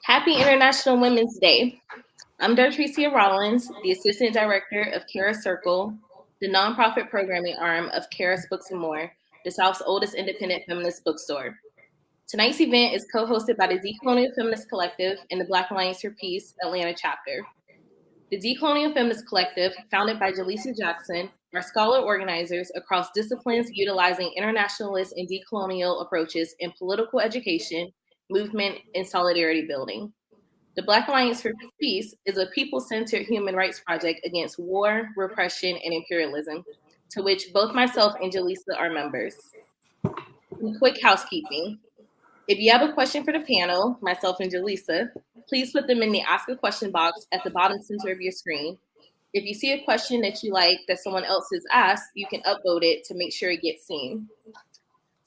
Happy International Women's Day. I'm Dartricia Rollins, the Assistant Director of Charis Circle, the nonprofit programming arm of Charis Books and More, the South's oldest independent feminist bookstore. Tonight's event is co-hosted by the Decolonial Feminist Collective and the Black Alliance for Peace Atlanta chapter. The Decolonial Feminist Collective, founded by Jalessah Jackson, are scholar organizers across disciplines utilizing internationalist and decolonial approaches in political education, movement, and solidarity building. The Black Alliance for Peace is a people-centered human rights project against war, repression, and imperialism, to which both myself and Jalessah are members. Some quick housekeeping. If you have a question for the panel, myself and Jalessah, please put them in the Ask a Question box at the bottom center of your screen. If you see a question that you like that someone else has asked, you can upvote it to make sure it gets seen.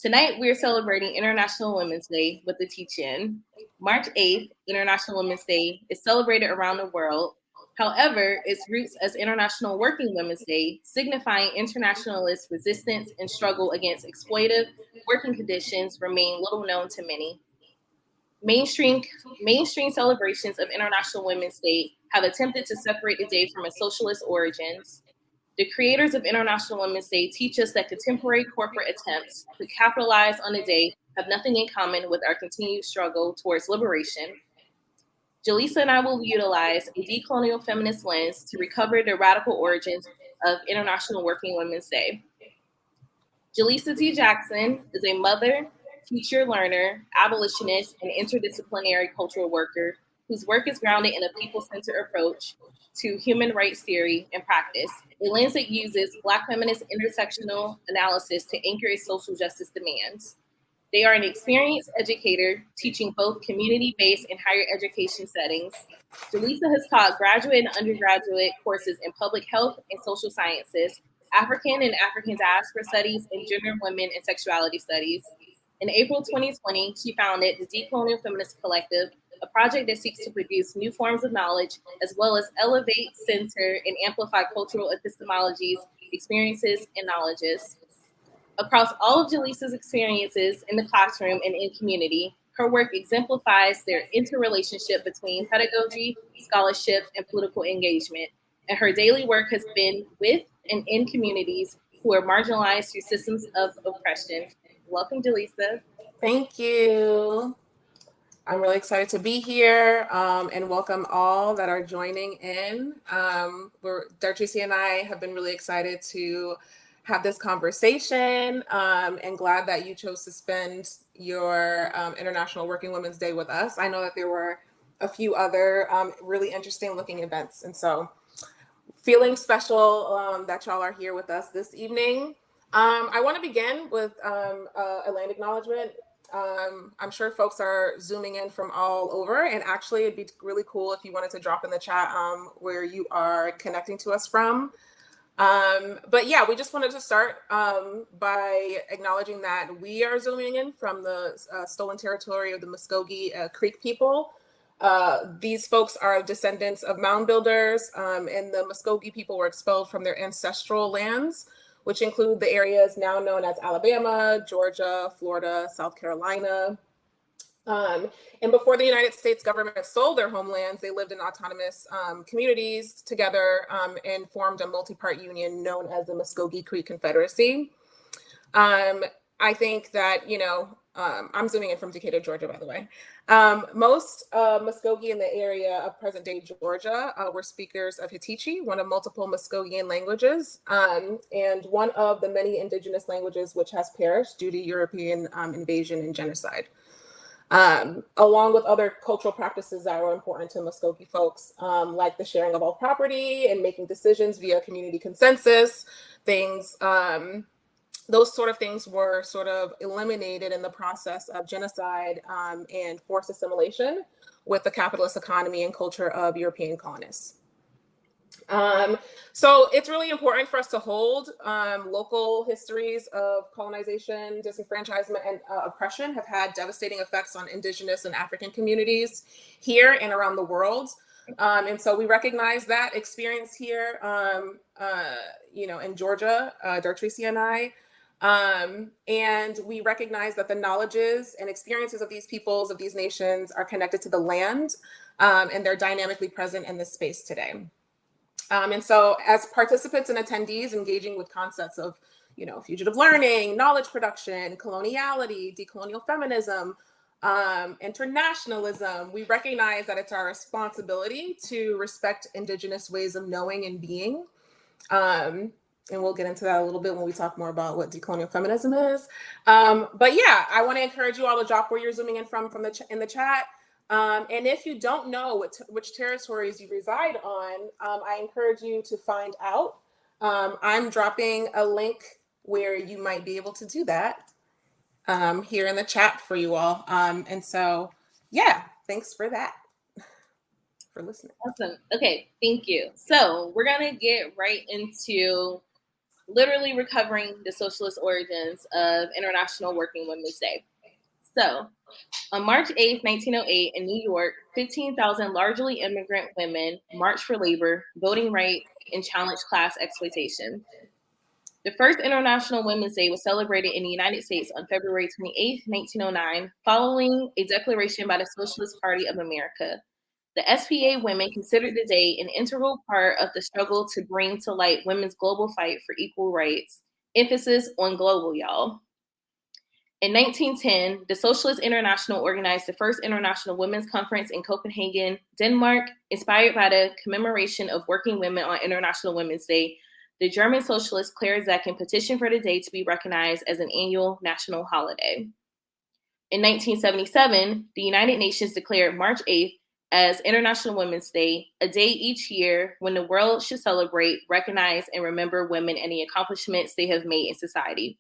Tonight, we're celebrating International Women's Day with the teach-in. March 8th, International Women's Day, is celebrated around the world. However, its roots as International Working Women's Day, signifying internationalist resistance and struggle against exploitative working conditions, remain little known to many. Mainstream celebrations of International Women's Day have attempted to separate the day from its socialist origins. The creators of International Women's Day teach us that contemporary corporate attempts to capitalize on the day have nothing in common with our continued struggle towards liberation. Jalessah and I will utilize a decolonial feminist lens to recover the radical origins of International Working Women's Day. Jalessah T. Jackson is a mother, teacher, learner, abolitionist, and interdisciplinary cultural worker whose work is grounded in a people-centered approach to human rights theory and practice, a lens that uses Black feminist intersectional analysis to anchor its social justice demands. They are an experienced educator teaching both community-based and higher education settings. Jalessah has taught graduate and undergraduate courses in public health and social sciences, African and African diaspora studies, and gender, women, and sexuality studies. In April 2020, she founded the Decolonial Feminist Collective, a project that seeks to produce new forms of knowledge, as well as elevate, center, and amplify cultural epistemologies, experiences, and knowledges. Across all of Jalessah's experiences in the classroom and in community, her work exemplifies their interrelationship between pedagogy, scholarship, and political engagement, and her daily work has been with and in communities who are marginalized through systems of oppression. Welcome, Jalessah. Thank you. I'm really excited to be here and welcome all that are joining in. Dartricia and I have been really excited to have this conversation and glad that you chose to spend your International Working Women's Day with us. I know that there were a few other really interesting looking events, and so feeling special that y'all are here with us this evening. I want to begin with a land acknowledgement. I'm sure folks are zooming in from all over, and actually it'd be really cool if you wanted to drop in the chat where you are connecting to us from. But yeah, we just wanted to start by acknowledging that we are zooming in from the stolen territory of the Muskogee Creek people. These folks are descendants of mound builders, and the Muskogee people were expelled from their ancestral lands, which include the areas now known as Alabama, Georgia, Florida, South Carolina. And before the United States government sold their homelands, they lived in autonomous communities together and formed a multi-part union known as the Muskogee Creek Confederacy. I think that, I'm zooming in from Decatur, Georgia, by the way. Most Muskogee in the area of present-day Georgia were speakers of Hittichi, one of multiple Muskogean languages, and one of the many indigenous languages which has perished due to European invasion and genocide. Along with other cultural practices that were important to Muskogee folks, like the sharing of all property and making decisions via community consensus, those sort of things were sort of eliminated in the process of genocide and forced assimilation with the capitalist economy and culture of European colonists. So it's really important for us to hold local histories of colonization, disenfranchisement, and oppression have had devastating effects on indigenous and African communities here and around the world. And so we recognize that experience here, in Georgia, Dartricia and I. And we recognize that the knowledges and experiences of these peoples, of these nations, are connected to the land, and they're dynamically present in this space today. And so as participants and attendees engaging with concepts of, fugitive learning, knowledge production, coloniality, decolonial feminism, internationalism, we recognize that it's our responsibility to respect Indigenous ways of knowing and being. And we'll get into that a little bit when we talk more about what decolonial feminism is. But yeah, I want to encourage you all to drop where you're zooming in from in the chat. And if you don't know which territories you reside on, I encourage you to find out. I'm dropping a link where you might be able to do that here in the chat for you all. And so, yeah, thanks for that, for listening. Awesome. Okay, thank you. So we're going to get right into literally recovering the socialist origins of International Working Women's Day. So on March 8th, 1908, in New York, 15,000 largely immigrant women marched for labor, voting rights, and challenged class exploitation. The first International Women's Day was celebrated in the United States on February 28, 1909, following a declaration by the Socialist Party of America. The SPA women considered the day an integral part of the struggle to bring to light women's global fight for equal rights. Emphasis on global, y'all. In 1910, the Socialist International organized the first International Women's Conference in Copenhagen, Denmark. Inspired by the commemoration of working women on International Women's Day, the German socialist Claudia Jones petitioned for the day to be recognized as an annual national holiday. In 1977, the United Nations declared March 8th as International Women's Day, a day each year when the world should celebrate, recognize, and remember women and the accomplishments they have made in society.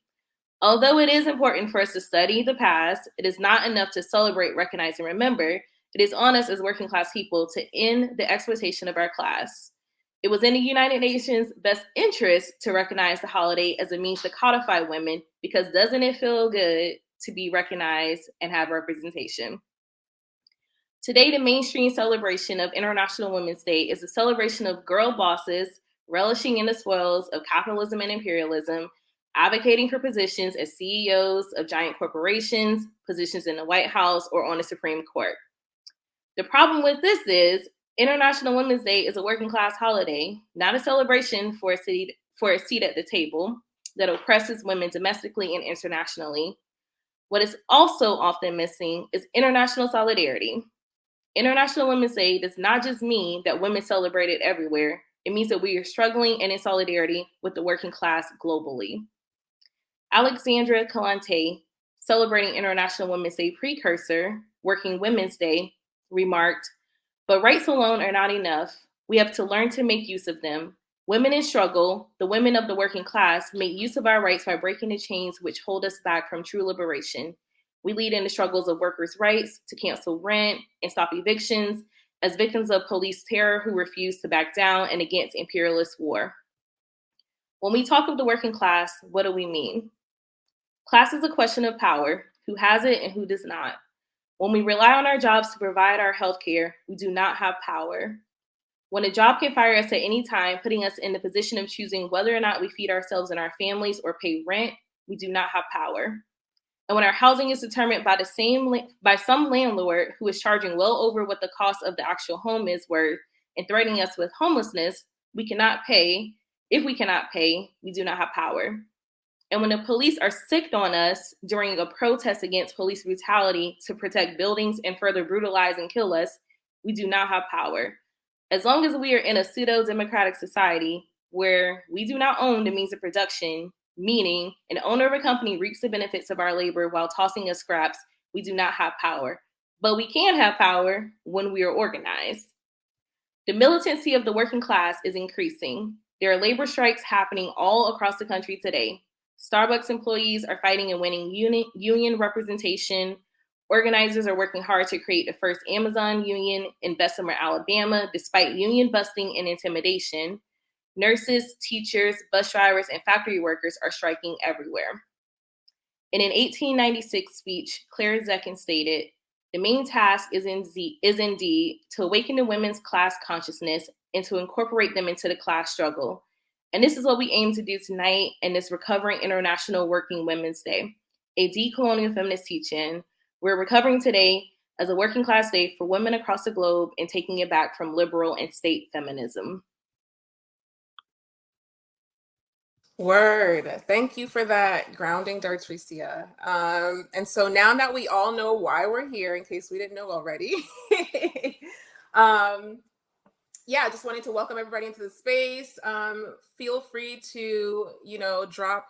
Although it is important for us to study the past, it is not enough to celebrate, recognize, and remember. It is on us as working class people to end the exploitation of our class. It was in the United Nations' best interest to recognize the holiday as a means to codify women, because doesn't it feel good to be recognized and have representation? Today, the mainstream celebration of International Women's Day is a celebration of girl bosses relishing in the spoils of capitalism and imperialism, advocating for positions as CEOs of giant corporations, positions in the White House, or on the Supreme Court. The problem with this is International Women's Day is a working class holiday, not a celebration for a seat at the table that oppresses women domestically and internationally. What is also often missing is international solidarity. International Women's Day does not just mean that women celebrate it everywhere. It means that we are struggling and in solidarity with the working class globally. Alexandra Calante, celebrating International Women's Day precursor, Working Women's Day, remarked, "But rights alone are not enough. We have to learn to make use of them. Women in struggle, the women of the working class, make use of our rights by breaking the chains which hold us back from true liberation. We lead in the struggles of workers' rights to cancel rent and stop evictions as victims of police terror who refuse to back down and against imperialist war." When we talk of the working class, what do we mean? Class is a question of power, who has it and who does not. When we rely on our jobs to provide our health care, we do not have power. When a job can fire us at any time, putting us in the position of choosing whether or not we feed ourselves and our families or pay rent, we do not have power. And when our housing is determined by some landlord who is charging well over what the cost of the actual home is worth and threatening us with homelessness, we cannot pay. If we cannot pay, we do not have power. And when the police are sicked on us during a protest against police brutality to protect buildings and further brutalize and kill us, we do not have power. As long as we are in a pseudo-democratic society where we do not own the means of production, meaning an owner of a company reaps the benefits of our labor while tossing us scraps, we do not have power. But we can have power when we are organized. The militancy of the working class is increasing. There are labor strikes happening all across the country today. Starbucks employees are fighting and winning union representation. Organizers are working hard to create the first Amazon union in Bessemer, Alabama, despite union busting and intimidation. Nurses, teachers, bus drivers, and factory workers are striking everywhere. In an 1896 speech, Claudia Jones stated, "The main task is indeed to awaken the women's class consciousness and to incorporate them into the class struggle. And this is what we aim to do tonight in this Recovering International Working Women's Day, a decolonial feminist teaching. We're recovering today as a working class day for women across the globe and taking it back from liberal and state feminism. Word. Thank you for that grounding, Dartricia. And so now that we all know why we're here, in case we didn't know already, yeah, just wanted to welcome everybody into the space. Feel free to, drop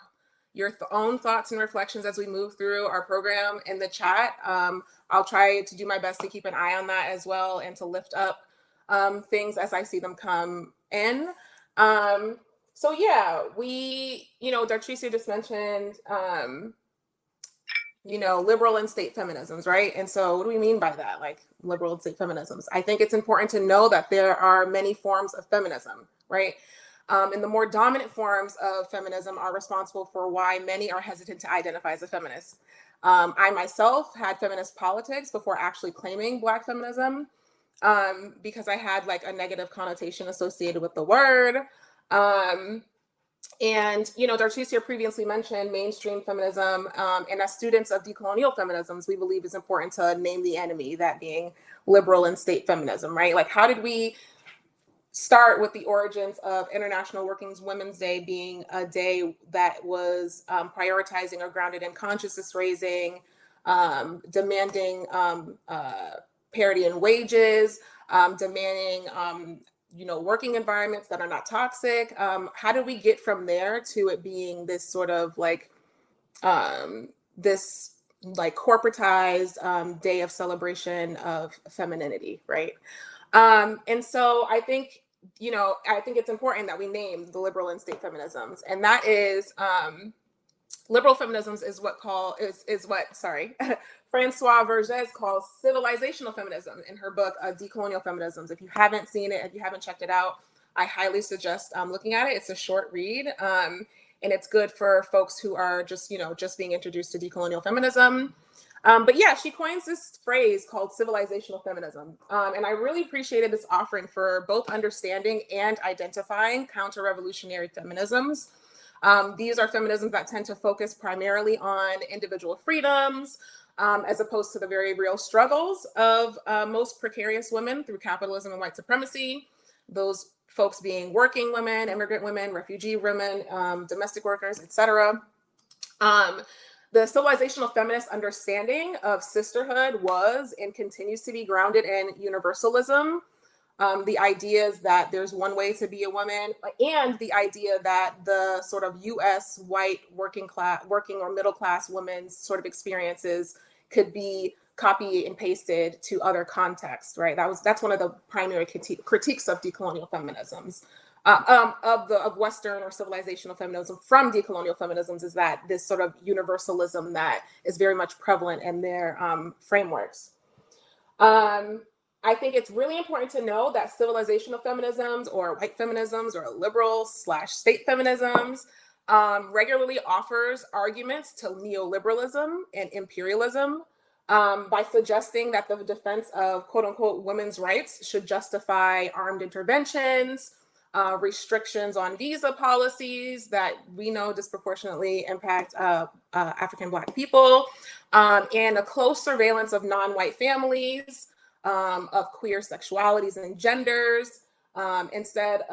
your own thoughts and reflections as we move through our program in the chat. I'll try to do my best to keep an eye on that as well and to lift up things as I see them come in. So yeah, Dartricia just mentioned, liberal and state feminisms, right? And so what do we mean by that? Like liberal and state feminisms? I think it's important to know that there are many forms of feminism, right? And the more dominant forms of feminism are responsible for why many are hesitant to identify as a feminist. I myself had feminist politics before actually claiming Black feminism, because I had like a negative connotation associated with the word. And, Dartricia previously mentioned mainstream feminism, and as students of decolonial feminisms, we believe it's important to name the enemy, that being liberal and state feminism, right? Like, how did we start with the origins of International Working Women's Day being a day that was prioritizing or grounded in consciousness raising, demanding parity in wages, demanding working environments that are not toxic. How do we get from there to it being this sort of this corporatized day of celebration of femininity, right? And so I think it's important that we name the liberal and state feminisms, and that is liberal feminisms is what Francois Vergès calls civilizational feminism in her book, Decolonial Feminisms. If you haven't seen it, if you haven't checked it out, I highly suggest looking at it. It's a short read, and it's good for folks who are just being introduced to decolonial feminism. But yeah, she coins this phrase called civilizational feminism. And I really appreciated this offering for both understanding and identifying counter-revolutionary feminisms. These are feminisms that tend to focus primarily on individual freedoms, as opposed to the very real struggles of most precarious women through capitalism and white supremacy. Those folks being working women, immigrant women, refugee women, domestic workers, etc. The civilizational feminist understanding of sisterhood was and continues to be grounded in universalism. The ideas that there's one way to be a woman, and the idea that the sort of U.S. white working or middle class women's sort of experiences could be copy and pasted to other contexts, right? That's one of the primary critiques of decolonial feminisms, of Western or civilizational feminism from decolonial feminisms, is that this sort of universalism that is very much prevalent in their frameworks. I think it's really important to know that civilizational feminisms or white feminisms or liberal/state feminisms regularly offers arguments to neoliberalism and imperialism by suggesting that the defense of quote unquote women's rights should justify armed interventions, restrictions on visa policies that we know disproportionately impact African Black people, and a close surveillance of non-white families, of queer sexualities and genders, instead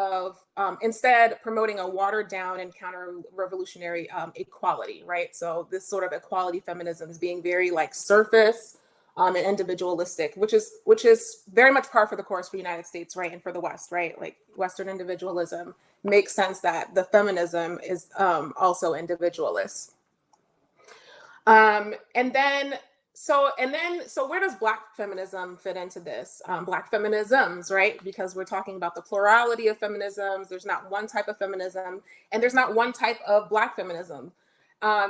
promoting a watered down and counter-revolutionary equality, right? So this sort of equality feminism is being very surface and individualistic, which is very much par for the course for the United States, right? And for the West, right? Like Western individualism makes sense that the feminism is also individualist. So where does Black feminism fit into this? Black feminisms, right? Because we're talking about the plurality of feminisms. There's not one type of feminism, and there's not one type of Black feminism. The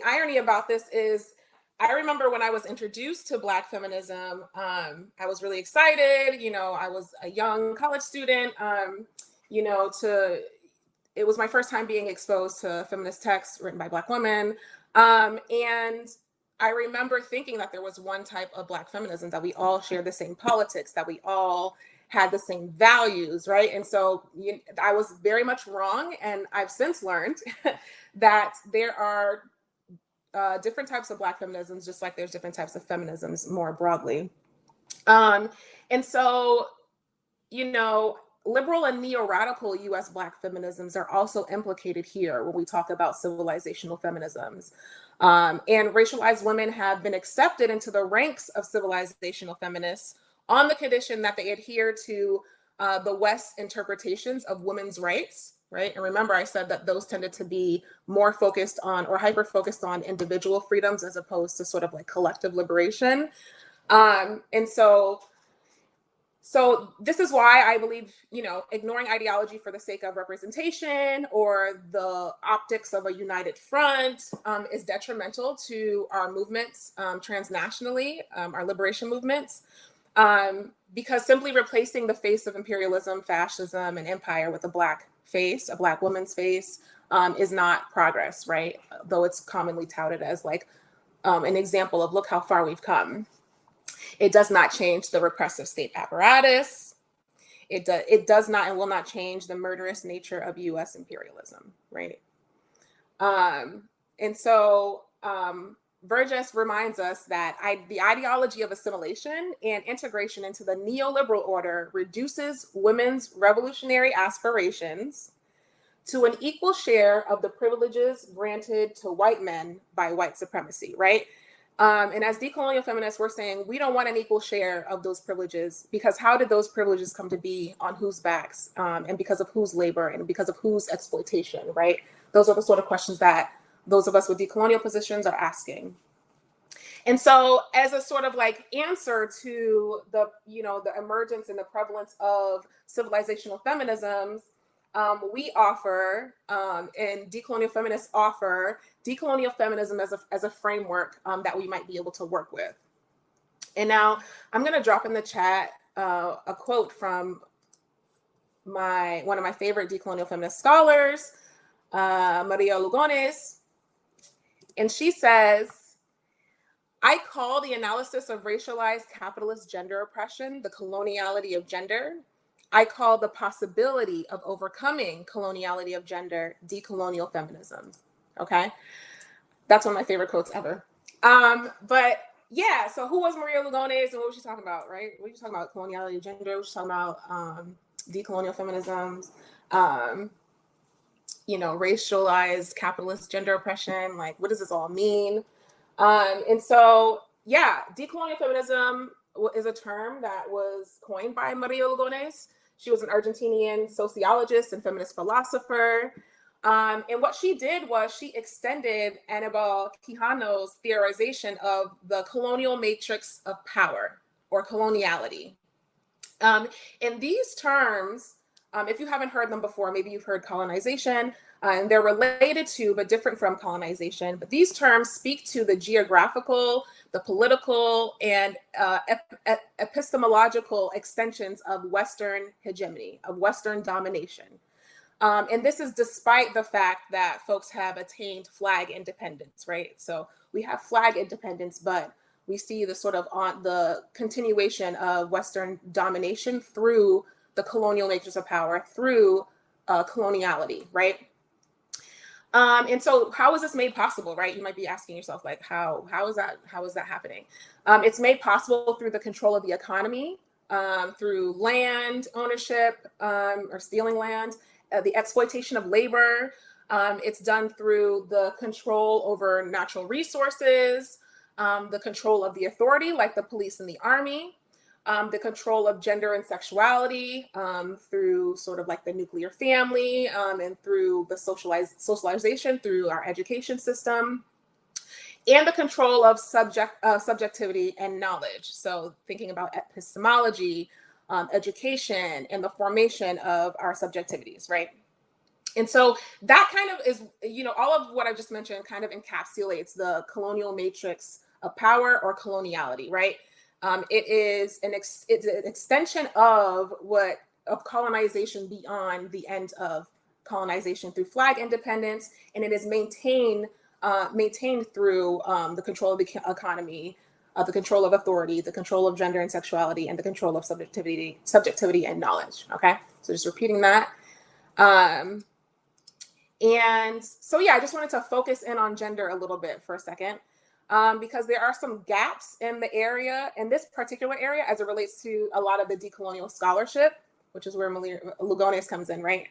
irony about this is, I remember when I was introduced to Black feminism, I was really excited. I was a young college student. It was my first time being exposed to feminist texts written by Black women. And I remember thinking that there was one type of Black feminism, that we all share the same politics, that we all had the same values, right? And so I was very much wrong, and I've since learned that there are different types of Black feminisms, just like there's different types of feminisms more broadly. And so, liberal and neo-radical US Black feminisms are also implicated here when we talk about civilizational feminisms. And racialized women have been accepted into the ranks of civilizational feminists on the condition that they adhere to the West's interpretations of women's rights, right? And remember, I said that those tended to be more focused on or hyper-focused on individual freedoms as opposed to sort of like collective liberation. And so this is why I believe, ignoring ideology for the sake of representation or the optics of a united front is detrimental to our movements transnationally, our liberation movements, because simply replacing the face of imperialism, fascism, and empire with a Black face, a Black woman's face, is not progress, right? Though it's commonly touted as like an example of look how far we've come. It does not change the repressive state apparatus. It does not and will not change the murderous nature of U.S. imperialism, right? And so Burgess reminds us that the ideology of assimilation and integration into the neoliberal order reduces women's revolutionary aspirations to an equal share of the privileges granted to white men by white supremacy, right? And as decolonial feminists, we're saying we don't want an equal share of those privileges, because how did those privileges come to be, on whose backs, and because of whose labor and because of whose exploitation, right? Those are the sort of questions that those of us with decolonial positions are asking. And so as a sort of like answer to the emergence and the prevalence of civilizational feminisms, we offer, and decolonial feminists offer, decolonial feminism as a framework that we might be able to work with. And now I'm going to drop in the chat a quote from one of my favorite decolonial feminist scholars, Maria Lugones. And she says, I call the analysis of racialized capitalist gender oppression the coloniality of gender. I call the possibility of overcoming coloniality of gender decolonial feminism. Okay, that's one of my favorite quotes ever. But yeah, so who was Maria Lugones and what was she talking about, right? What was she talking about? Coloniality of gender. What was she talking about? Decolonial feminisms. Racialized capitalist gender oppression. Like, what does this all mean? And so, yeah, decolonial feminism is a term that was coined by Maria Lugones. She was an Argentinian sociologist and feminist philosopher. And what she did was she extended Anibal Quijano's theorization of the colonial matrix of power, or coloniality. In these terms, if you haven't heard them before, maybe you've heard colonization, and they're related to, but different from colonization. But these terms speak to the geographical, the political, and epistemological extensions of Western hegemony, of Western domination. And this is despite the fact that folks have attained flag independence, right? So we have flag independence, but we see the sort of the continuation of Western domination through the colonial matrix of power, through coloniality, right? And so how is this made possible, right? You might be asking yourself, like, how is that happening? It's made possible through the control of the economy, through land ownership, or stealing land, the exploitation of labor. It's done through the control over natural resources, the control of the authority, like the police and the army, the control of gender and sexuality, through sort of like the nuclear family, and through the socialization through our education system, and the control of subjectivity and knowledge. So thinking about epistemology, education, and the formation of our subjectivities, right? And so that kind of is, all of what I just mentioned kind of encapsulates the colonial matrix of power, or coloniality, right? It's an extension of colonization beyond the end of colonization through flag independence, and it is maintained through the control of the economy, the control of authority, the control of gender and sexuality, and the control of subjectivity and knowledge. Okay, so just repeating that. And so, yeah, I just wanted to focus in on gender a little bit for a second, because there are some gaps in the area, in this particular area, as it relates to a lot of the decolonial scholarship, which is where Lugones comes in, right?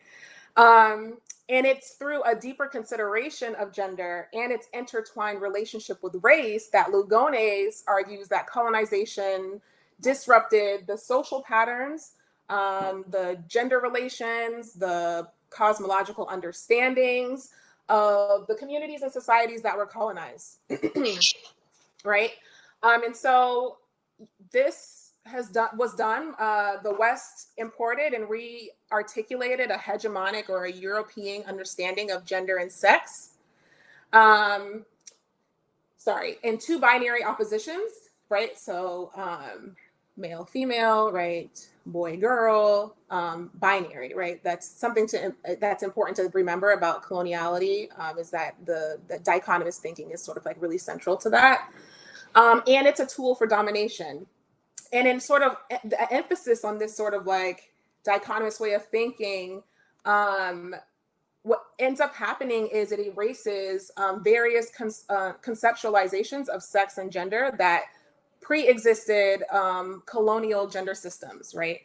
And it's through a deeper consideration of gender and its intertwined relationship with race that Lugones argues that colonization disrupted the social patterns, the gender relations, the cosmological understandings of the communities and societies that were colonized, right? And so this was done. The West imported and re-articulated a hegemonic or a European understanding of gender and sex. In two binary oppositions, right? So male, female, right? Boy, girl, binary, right? That's something that's important to remember about coloniality, is that the dichotomous thinking is sort of like really central to that. And it's a tool for domination. And in sort of the emphasis on this sort of like dichotomous way of thinking, what ends up happening is it erases various conceptualizations of sex and gender that pre-existed colonial gender systems, right?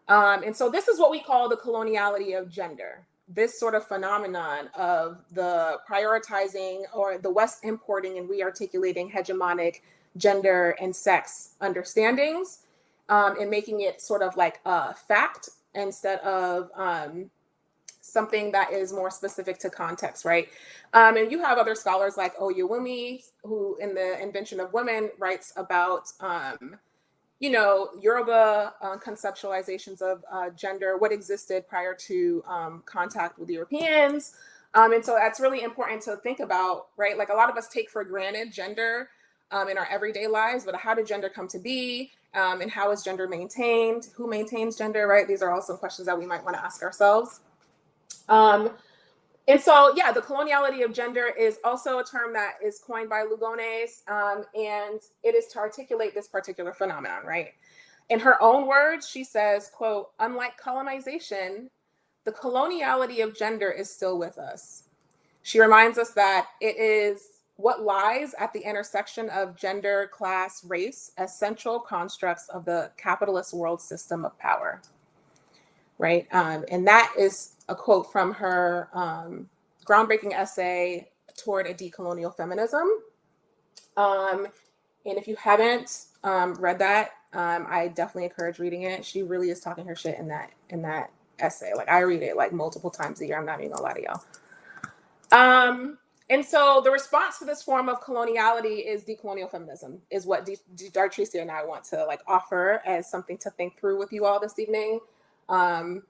And so this is what we call the coloniality of gender. This sort of phenomenon of the prioritizing or the West importing and re-articulating hegemonic gender and sex understandings, and making it sort of like a fact instead of something that is more specific to context, right? And you have other scholars like Oyewumi, who in the Invention of Women writes about, Yoruba conceptualizations of gender, what existed prior to contact with Europeans. And so that's really important to think about, right? Like a lot of us take for granted gender in our everyday lives, but how did gender come to be? And how is gender maintained? Who maintains gender, right? These are all some questions that we might want to ask ourselves. And so, yeah, the coloniality of gender is also a term that is coined by Lugones, and it is to articulate this particular phenomenon, right? In her own words, she says, quote, "Unlike colonization, the coloniality of gender is still with us." She reminds us that it is what lies at the intersection of gender, class, race as central constructs of the capitalist world system of power. Right. And that is a quote from her groundbreaking essay, Toward a Decolonial Feminism. And if you haven't read that, I definitely encourage reading it. She really is talking her shit in that essay. Like I read it like multiple times a year. I'm not even gonna lie to y'all. And so the response to this form of coloniality is decolonial feminism, is what Dartricia and I want to like offer as something to think through with you all this evening. And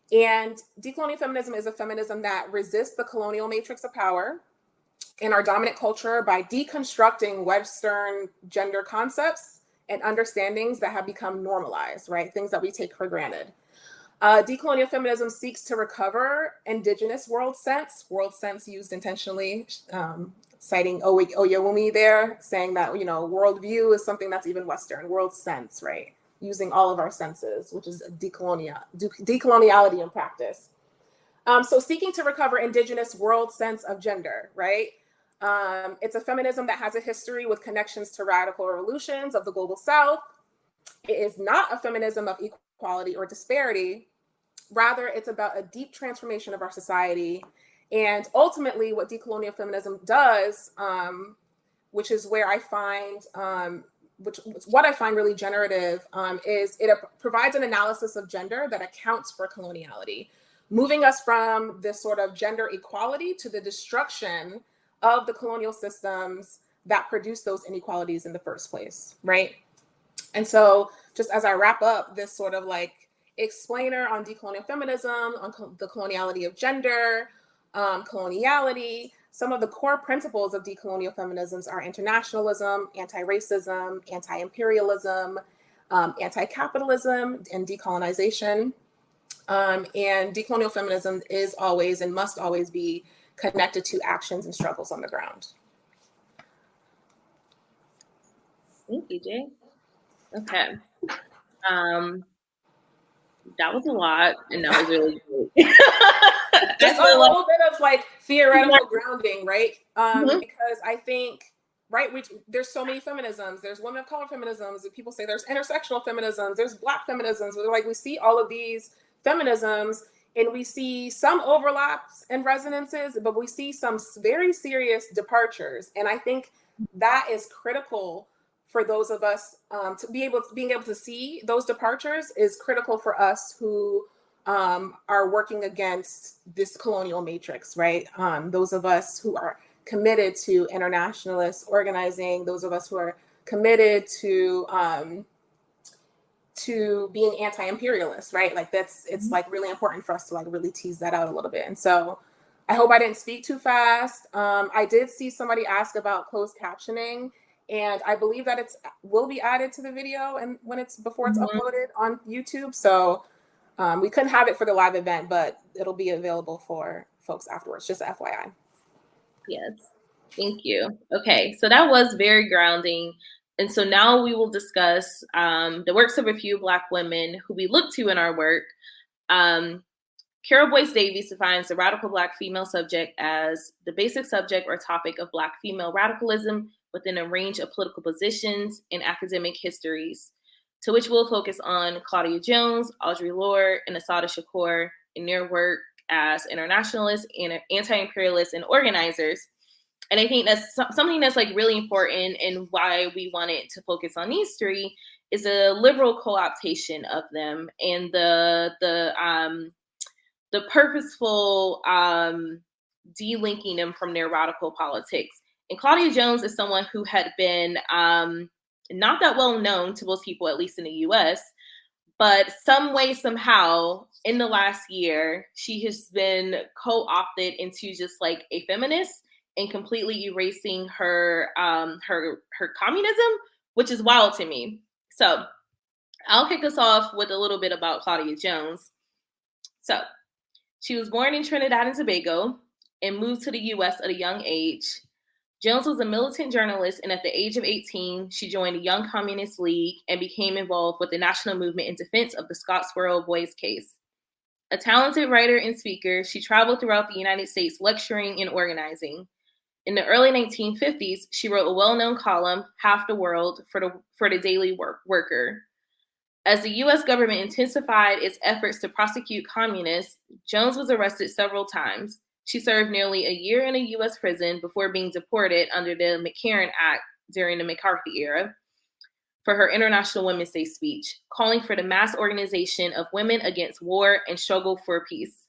decolonial feminism is a feminism that resists the colonial matrix of power in our dominant culture by deconstructing Western gender concepts and understandings that have become normalized, right? Things that we take for granted. Decolonial feminism seeks to recover indigenous world sense used intentionally, citing Oyewumi there, saying that, worldview is something that's even Western, world sense, right? Using all of our senses, which is decoloniality in practice. So seeking to recover indigenous world sense of gender, right? It's a feminism that has a history with connections to radical revolutions of the global South. It is not a feminism of equality or disparity. Rather, it's about a deep transformation of our society. And ultimately, what decolonial feminism does, which is where I find, what I find really generative, is it provides an analysis of gender that accounts for coloniality, moving us from this sort of gender equality to the destruction of the colonial systems that produce those inequalities in the first place, right? And so just as I wrap up this sort of like explainer on decolonial feminism, on the coloniality of gender, coloniality, some of the core principles of decolonial feminisms are internationalism, anti-racism, anti-imperialism, anti-capitalism, and decolonization. And decolonial feminism is always and must always be connected to actions and struggles on the ground. Thank you, Jay. Okay. That was a lot, and that was really good. Just a little bit of like theoretical grounding, right? Mhm. Because I think, right, there's so many feminisms. There's women of color feminisms. And people say there's intersectional feminisms. There's Black feminisms. Like we see all of these feminisms, and we see some overlaps and resonances, but we see some very serious departures. And I think that is critical for those of us to being able to see those departures is critical for us who are working against this colonial matrix, right? Those of us who are committed to internationalist organizing, those of us who are committed to being anti-imperialist, right? Like it's like really important for us to like really tease that out a little bit. And so I hope I didn't speak too fast. I did see somebody ask about closed captioning, and I believe that will be added to the video and before it's uploaded on YouTube. So we couldn't have it for the live event, but it'll be available for folks afterwards, just FYI. Yes, thank you. Okay, so that was very grounding. And so now we will discuss the works of a few Black women who we look to in our work. Carol Boyce Davies defines the radical Black female subject as the basic subject or topic of Black female radicalism within a range of political positions and academic histories, to which we'll focus on Claudia Jones, Audre Lorde, and Asad Shakur in their work as internationalists and anti-imperialists and organizers. And I think that's something that's like really important, and why we wanted to focus on these three is a liberal co-optation of them and the purposeful delinking them from their radical politics. And Claudia Jones is someone who had been not that well known to most people, at least in the US, but some way, somehow, in the last year, she has been co-opted into just like a feminist and completely erasing her communism, which is wild to me. So I'll kick us off with a little bit about Claudia Jones. So she was born in Trinidad and Tobago and moved to the US at a young age. Jones was a militant journalist, and at the age of 18, she joined the Young Communist League and became involved with the national movement in defense of the Scottsboro Boys case. A talented writer and speaker, she traveled throughout the United States lecturing and organizing. In the early 1950s, she wrote a well-known column, Half the World, for the Daily Worker. As the U.S. government intensified its efforts to prosecute communists, Jones was arrested several times. She served nearly a year in a U.S. prison before being deported under the McCarran Act during the McCarthy era for her International Women's Day speech, calling for the mass organization of women against war and struggle for peace.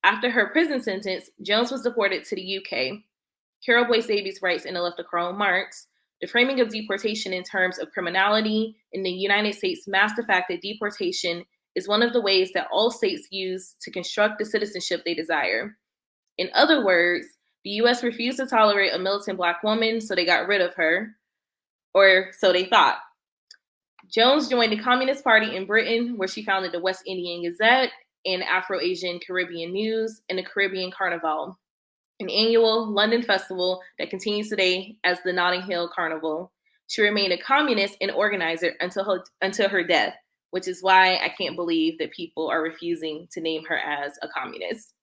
After her prison sentence, Jones was deported to the UK. Carol Boyce Davies writes in The Left of Karl Marx, the framing of deportation in terms of criminality in the United States mass de facto deportation is one of the ways that all states use to construct the citizenship they desire. In other words, the U.S. refused to tolerate a militant Black woman, so they got rid of her, or so they thought. Jones joined the Communist Party in Britain, where she founded the West Indian Gazette and Afro-Asian Caribbean News and the Caribbean Carnival, an annual London festival that continues today as the Notting Hill Carnival. She remained a communist and organizer until her death, which is why I can't believe that people are refusing to name her as a communist.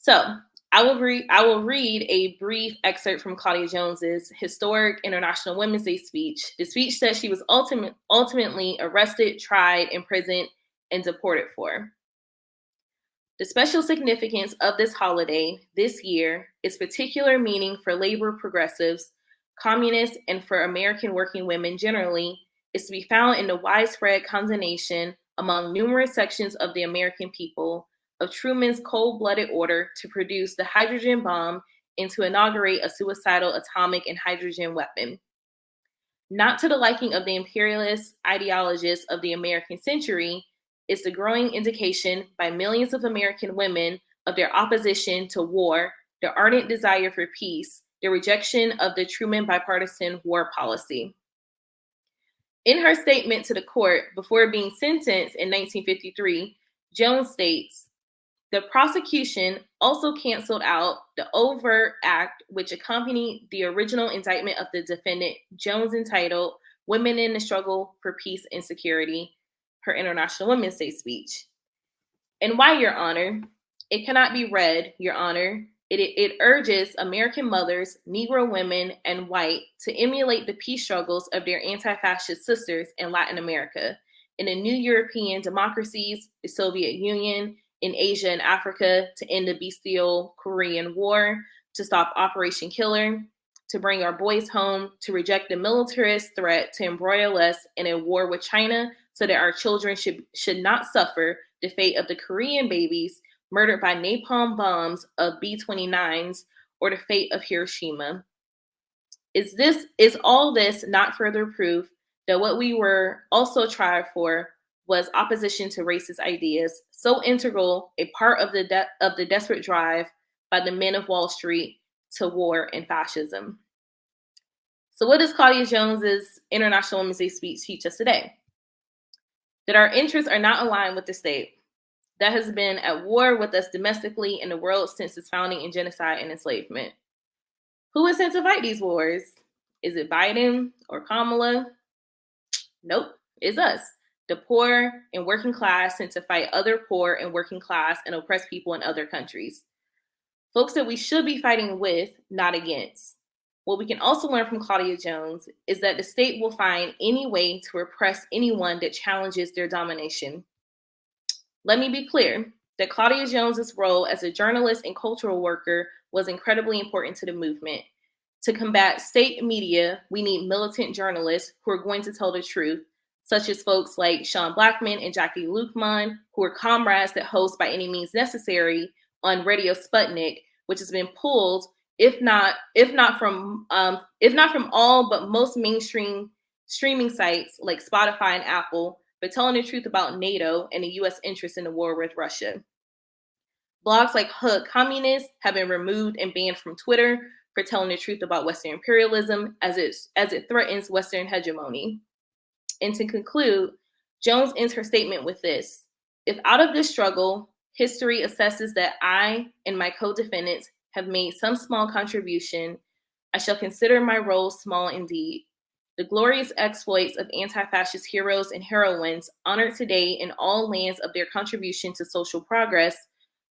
So I will read a brief excerpt from Claudia Jones's historic International Women's Day speech. The speech that she was ultimately arrested, tried, imprisoned, and deported for. The special significance of this holiday this year, its particular meaning for labor progressives, communists, and for American working women generally, is to be found in the widespread condemnation among numerous sections of the American people of Truman's cold-blooded order to produce the hydrogen bomb and to inaugurate a suicidal atomic and hydrogen weapon. Not to the liking of the imperialist ideologists of the American century, is the growing indication by millions of American women of their opposition to war, their ardent desire for peace, their rejection of the Truman bipartisan war policy. In her statement to the court before being sentenced in 1953, Jones states, The prosecution also canceled out the overt act which accompanied the original indictment of the defendant Jones, entitled Women in the Struggle for Peace and Security, her International Women's Day speech. And why, Your Honor? It cannot be read, Your Honor. It urges American mothers, Negro women, and white to emulate the peace struggles of their anti-fascist sisters in Latin America, in the new European democracies, the Soviet Union, in Asia and Africa, to end the bestial Korean War, to stop Operation Killer, to bring our boys home, to reject the militarist threat to embroil us in a war with China so that our children should not suffer the fate of the Korean babies murdered by napalm bombs of B-29s, or the fate of Hiroshima. Is all this not further proof that what we were also tried for was opposition to racist ideas, so integral a part of the desperate drive by the men of Wall Street to war and fascism? So what does Claudia Jones's International Women's Day speech teach us today? That our interests are not aligned with the state that has been at war with us domestically in the world since its founding in genocide and enslavement. Who is sent to fight these wars? Is it Biden or Kamala? Nope, it's us, the poor and working class, sent to fight other poor and working class and oppressed people in other countries. Folks that we should be fighting with, not against. What we can also learn from Claudia Jones is that the state will find any way to repress anyone that challenges their domination. Let me be clear that Claudia Jones's role as a journalist and cultural worker was incredibly important to the movement. To combat state media, we need militant journalists who are going to tell the truth, such as folks like Sean Blackman and Jackie Luqman, who are comrades that host By Any Means Necessary on Radio Sputnik, which has been pulled, if not from all but most mainstream streaming sites like Spotify and Apple, but telling the truth about NATO and the U.S. interest in the war with Russia. Blogs like Hood Communist have been removed and banned from Twitter for telling the truth about Western imperialism as it threatens Western hegemony. And to conclude, Jones ends her statement with this: if out of this struggle, history assesses that I and my co-defendants have made some small contribution, I shall consider my role small indeed. The glorious exploits of anti-fascist heroes and heroines honored today in all lands of their contribution to social progress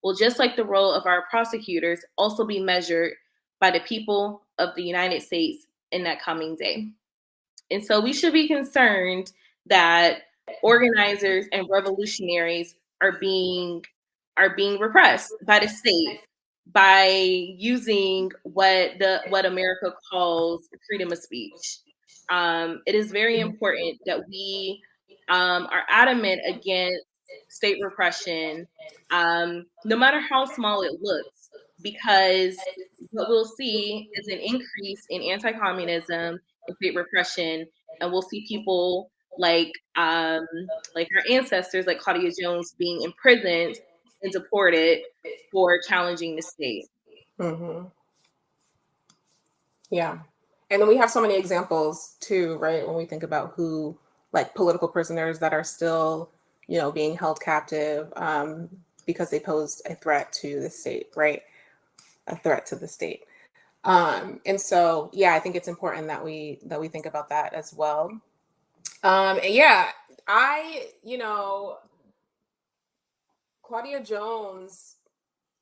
will, just like the role of our prosecutors, also be measured by the people of the United States in that coming day. And so we should be concerned that organizers and revolutionaries are being repressed by the state by using what America calls freedom of speech. It is very important that we are adamant against state repression, no matter how small it looks, because what we'll see is an increase in anti-communism and state repression, and we'll see people like our ancestors, like Claudia Jones, being imprisoned and deported for challenging the state. Mm-hmm. Yeah. And then we have so many examples too, right? When we think about who, like political prisoners that are still, being held captive because they posed a threat to the state, right? A threat to the state. And so, yeah, I think it's important that we think about that as well. And yeah, Claudia Jones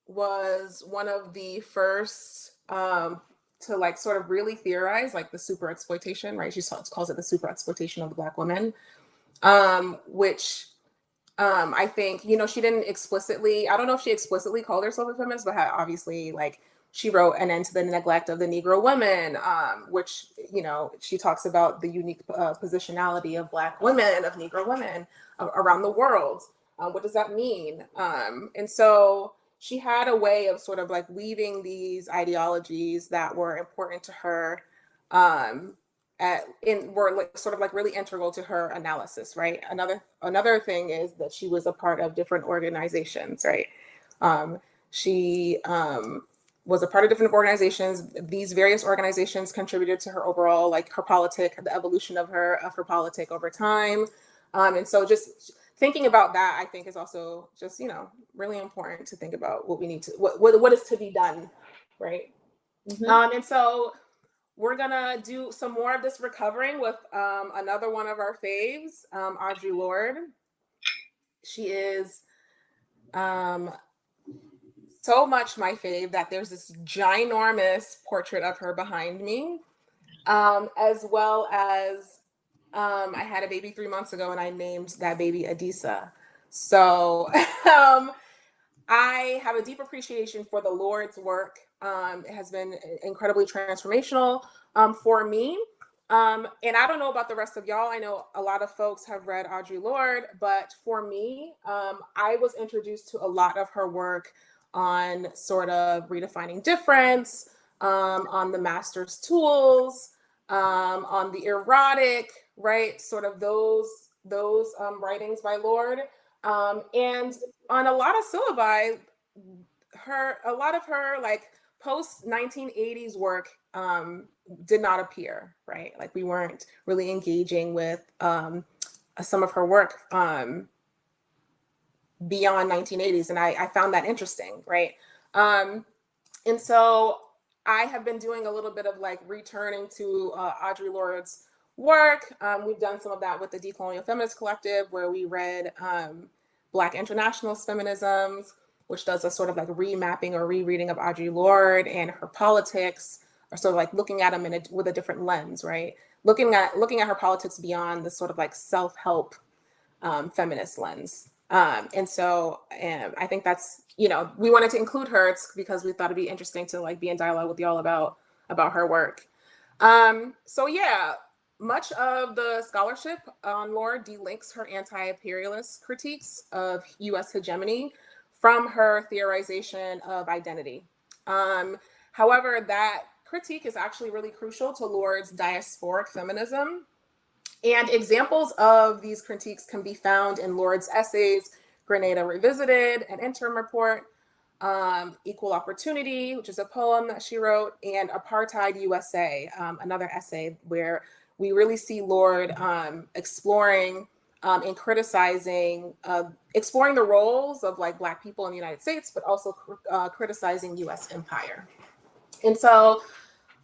was one of the first to like sort of really theorize like the super exploitation, right? She calls it the super exploitation of the Black woman, which I think, she didn't explicitly, I don't know if she explicitly called herself a feminist, but obviously like she wrote An End to the Neglect of the Negro Women, which, she talks about the unique positionality of Black women, of Negro women around the world. What does that mean? And so she had a way of sort of like weaving these ideologies that were important to her were like sort of like really integral to her analysis, right? Another thing is that she was a part of different organizations, right? She was a part of different organizations. These various organizations contributed to her overall, like her politic, the evolution of her politic over time. And so just thinking about that, I think, is also just, really important to think about what we need to, what is to be done, right? Mm-hmm. And so we're gonna do some more of this recovering with another one of our faves, Audre Lorde. She is so much my fave that there's this ginormous portrait of her behind me, as well as I had a baby 3 months ago and I named that baby Adisa. So I have a deep appreciation for the Lord's work. It has been incredibly transformational for me. And I don't know about the rest of y'all. I know a lot of folks have read Audre Lorde, but for me, I was introduced to a lot of her work on sort of redefining difference, on the master's tools, on the erotic, right? Sort of those writings by Lorde. And on a lot of syllabi, a lot of her like post 1980s work did not appear, right? Like we weren't really engaging with some of her work beyond 1980s, and I found that interesting, right? And so I have been doing a little bit of like returning to Audre Lorde's work. We've done some of that with the Decolonial Feminist Collective, where we read Black internationalist feminisms, which does a sort of like remapping or rereading of Audre Lorde and her politics, or sort of like looking at them with a different lens, right? Looking at her politics beyond the sort of like self-help feminist lens. And so I think that's, we wanted to include her because we thought it'd be interesting to like be in dialogue with y'all about her work. So yeah, much of the scholarship on Lorde delinks her anti-imperialist critiques of US hegemony from her theorization of identity. However, that critique is actually really crucial to Lorde's diasporic feminism. And examples of these critiques can be found in Lorde's essays, Grenada Revisited, an interim report, Equal Opportunity, which is a poem that she wrote, and Apartheid USA, another essay where we really see Lorde exploring and criticizing, exploring the roles of like Black people in the United States, but also criticizing US empire. And so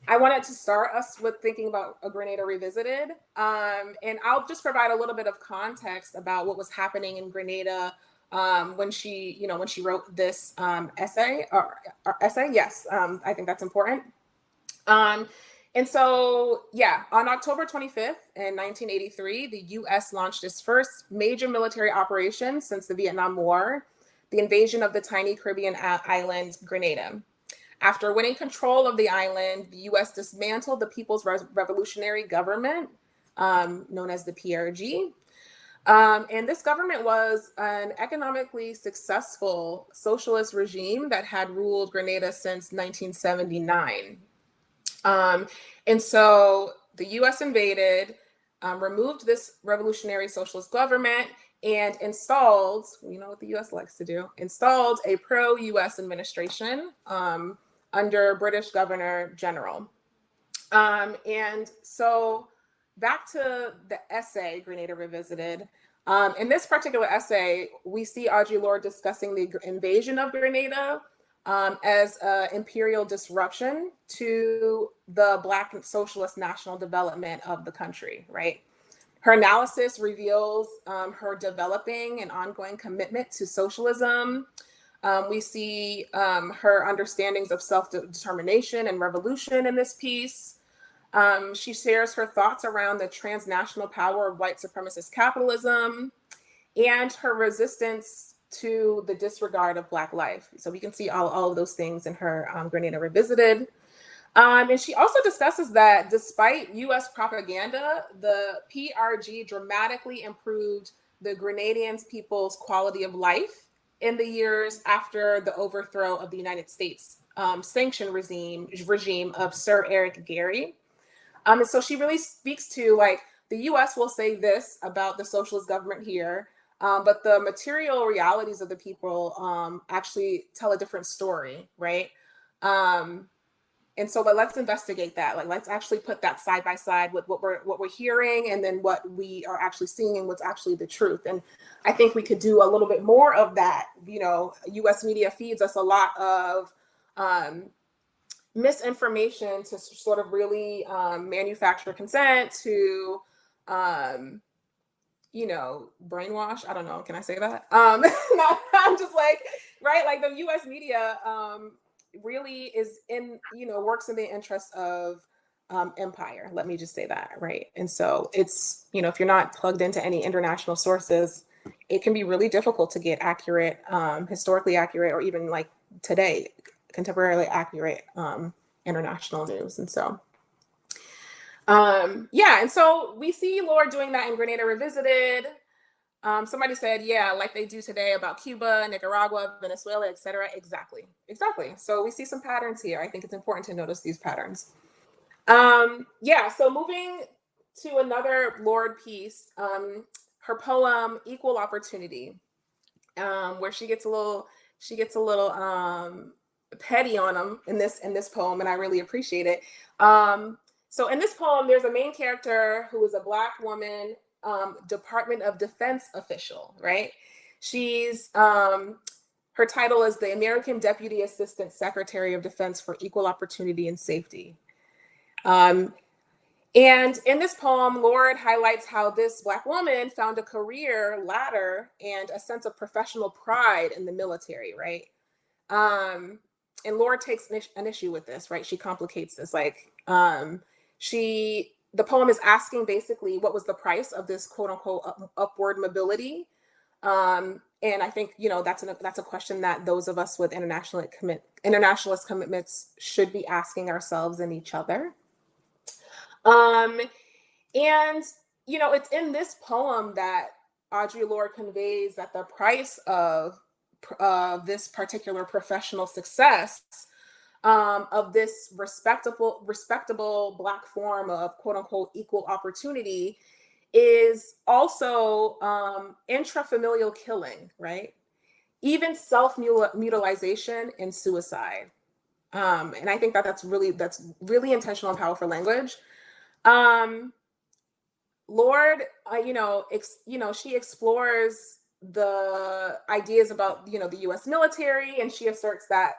I wanted to start us with thinking about a Grenada Revisited. And I'll just provide a little bit of context about what was happening in Grenada when she wrote this essay. Yes, I think that's important. And so, yeah, on October 25th in 1983, the US launched its first major military operation since the Vietnam War, the invasion of the tiny Caribbean island Grenada. After winning control of the island, the US dismantled the People's Revolutionary Government, known as the PRG. And this government was an economically successful socialist regime that had ruled Grenada since 1979. And so the US invaded, removed this revolutionary socialist government, and installed, you know what the US likes to do, installed a pro-US administration under British Governor General. And so back to the essay, Grenada Revisited. In this particular essay, we see Audre Lorde discussing the invasion of Grenada as an imperial disruption to the Black socialist national development of the country, right? Her analysis reveals her developing an ongoing commitment to socialism. We see her understandings of self-determination and revolution in this piece. She shares her thoughts around the transnational power of white supremacist capitalism and her resistance to the disregard of Black life. So we can see all of those things in her Grenada Revisited. And she also discusses that despite US propaganda, the PRG dramatically improved the Grenadians' people's quality of life in the years after the overthrow of the United States sanction regime of Sir Eric Gary. And so she really speaks to like, the US will say this about the socialist government here, but the material realities of the people actually tell a different story, right? And so, but let's investigate that. Like, let's actually put that side by side with what we're hearing, and then what we are actually seeing, and what's actually the truth. And I think we could do a little bit more of that. You know, U.S. media feeds us a lot of misinformation to sort of really manufacture consent, to you know, brainwash. I don't know. Can I say that? I'm just like, right? Like the U.S. media really is in, you know, works in the interest of empire. Let me just say that, right? And so it's, you know, if you're not plugged into any international sources, it can be really difficult to get accurate, historically accurate, or even like today, contemporarily accurate international news. And so yeah, and so we see Lorde doing that in Grenada Revisited. Somebody said, yeah, like they do today about Cuba, Nicaragua, Venezuela, etc. Exactly. So we see some patterns here. I think it's important to notice these patterns. Yeah, so moving to another Lorde piece, her poem "Equal Opportunity," where she gets a little petty on him in this poem, and I really appreciate it. So in this poem, there's a main character who is a Black woman, Department of Defense official, right? She's, her title is the American Deputy Assistant Secretary of Defense for Equal Opportunity and Safety. And in this poem, Lorde highlights how this Black woman found a career ladder and a sense of professional pride in the military, right? And Lorde takes an issue with this, right? She complicates this, like, the poem is asking basically what was the price of this quote unquote upward mobility. And I think, you know, that's a question that those of us with internationalist commitments should be asking ourselves and each other. And, you know, it's in this poem that Audre Lorde conveys that the price of this particular professional success, of this respectable Black form of quote unquote equal opportunity, is also intrafamilial killing, right? Even self-mutilization and suicide. And I think that that's really intentional and powerful language. Lorde, she explores the ideas about, you know, the U.S. military, and she asserts that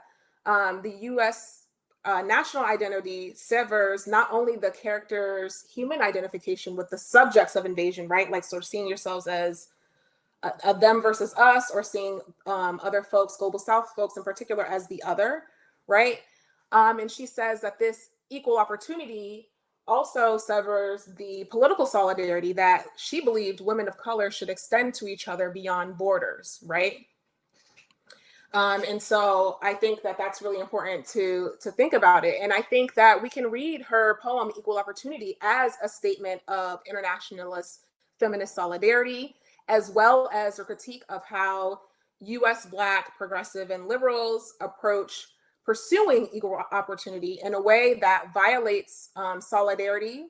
the U.S. National identity severs not only the character's human identification with the subjects of invasion, right? Like sort of seeing yourselves as a them versus us, or seeing other folks, global South folks in particular, as the other, right? And she says that this equal opportunity also severs the political solidarity that she believed women of color should extend to each other beyond borders, right? And so I think that that's really important to think about it. And I think that we can read her poem, Equal Opportunity, as a statement of internationalist feminist solidarity, as well as a critique of how US Black progressive and liberals approach pursuing equal opportunity in a way that violates solidarity,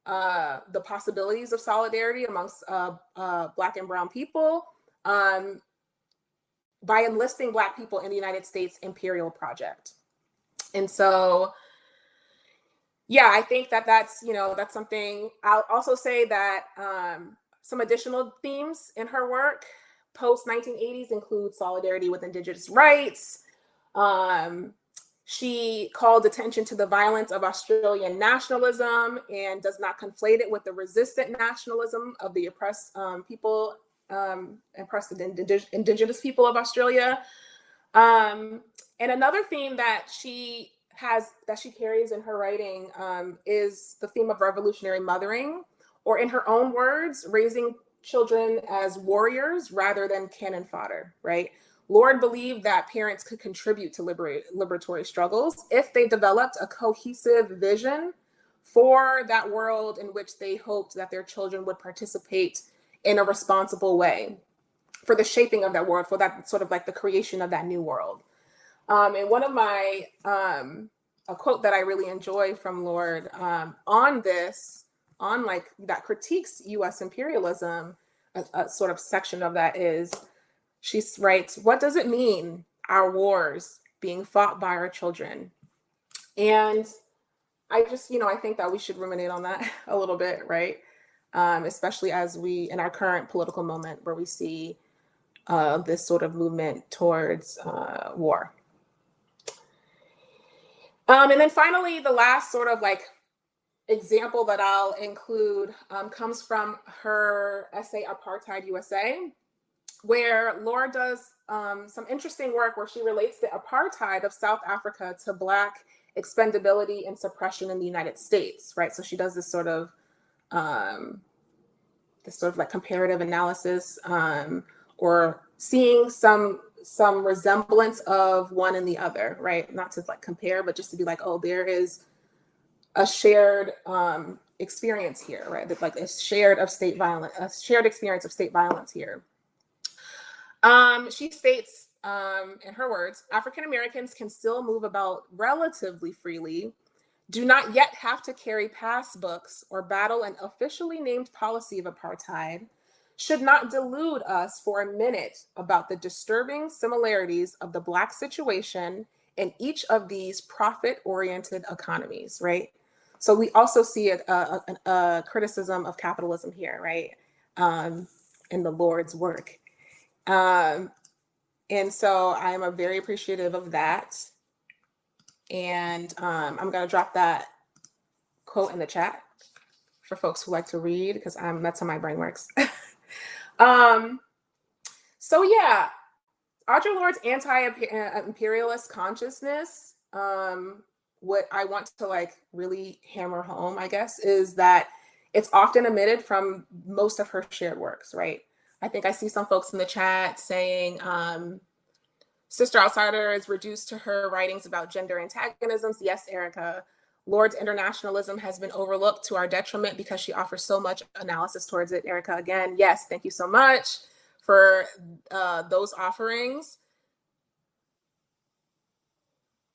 the possibilities of solidarity amongst Black and Brown people, by enlisting Black people in the United States imperial project. And so, yeah, I think that that's something. I'll also say that some additional themes in her work post-1980s include solidarity with Indigenous rights. She called attention to the violence of Australian nationalism and does not conflate it with the resistant nationalism of the oppressed people, oppressed Indigenous people of Australia. And another theme that she carries in her writing is the theme of revolutionary mothering, or in her own words, raising children as warriors rather than cannon fodder, right? Lorde believed that parents could contribute to liberatory struggles if they developed a cohesive vision for that world in which they hoped that their children would participate in a responsible way for the shaping of that world, for that sort of like the creation of that new world. And one of my, a quote that I really enjoy from Lorde on like that critiques US imperialism, a sort of section of that is, she writes, "What does it mean, our wars being fought by our children? And I just, I think that we should ruminate on that a little bit, right? Especially as we, in our current political moment where we see this sort of movement towards war. And then finally, the last sort of like example that I'll include comes from her essay, Apartheid USA, where Laura does some interesting work where she relates the apartheid of South Africa to Black expendability and suppression in the United States, right? So she does this sort of like comparative analysis, or seeing some resemblance of one and the other, right? Not to like compare, but just to be like, oh, there is a shared experience here, right? That like a shared experience of state violence here. She states, in her words, African Americans can still move about relatively freely, do not yet have to carry pass books or battle an officially named policy of apartheid, should not delude us for a minute about the disturbing similarities of the Black situation in each of these profit-oriented economies, right? So we also see a criticism of capitalism here, right? In the Lord's work. And so I'm very appreciative of that. And I'm going to drop that quote in the chat for folks who like to read, because that's how my brain works. So yeah, Audre Lorde's anti-imperialist consciousness, what I want to like really hammer home, I guess, is that it's often omitted from most of her shared works, right? I think I see some folks in the chat saying, Sister Outsider is reduced to her writings about gender antagonisms. Yes, Erica. Lorde's internationalism has been overlooked to our detriment because she offers so much analysis towards it. Erica, again, yes, thank you so much for those offerings.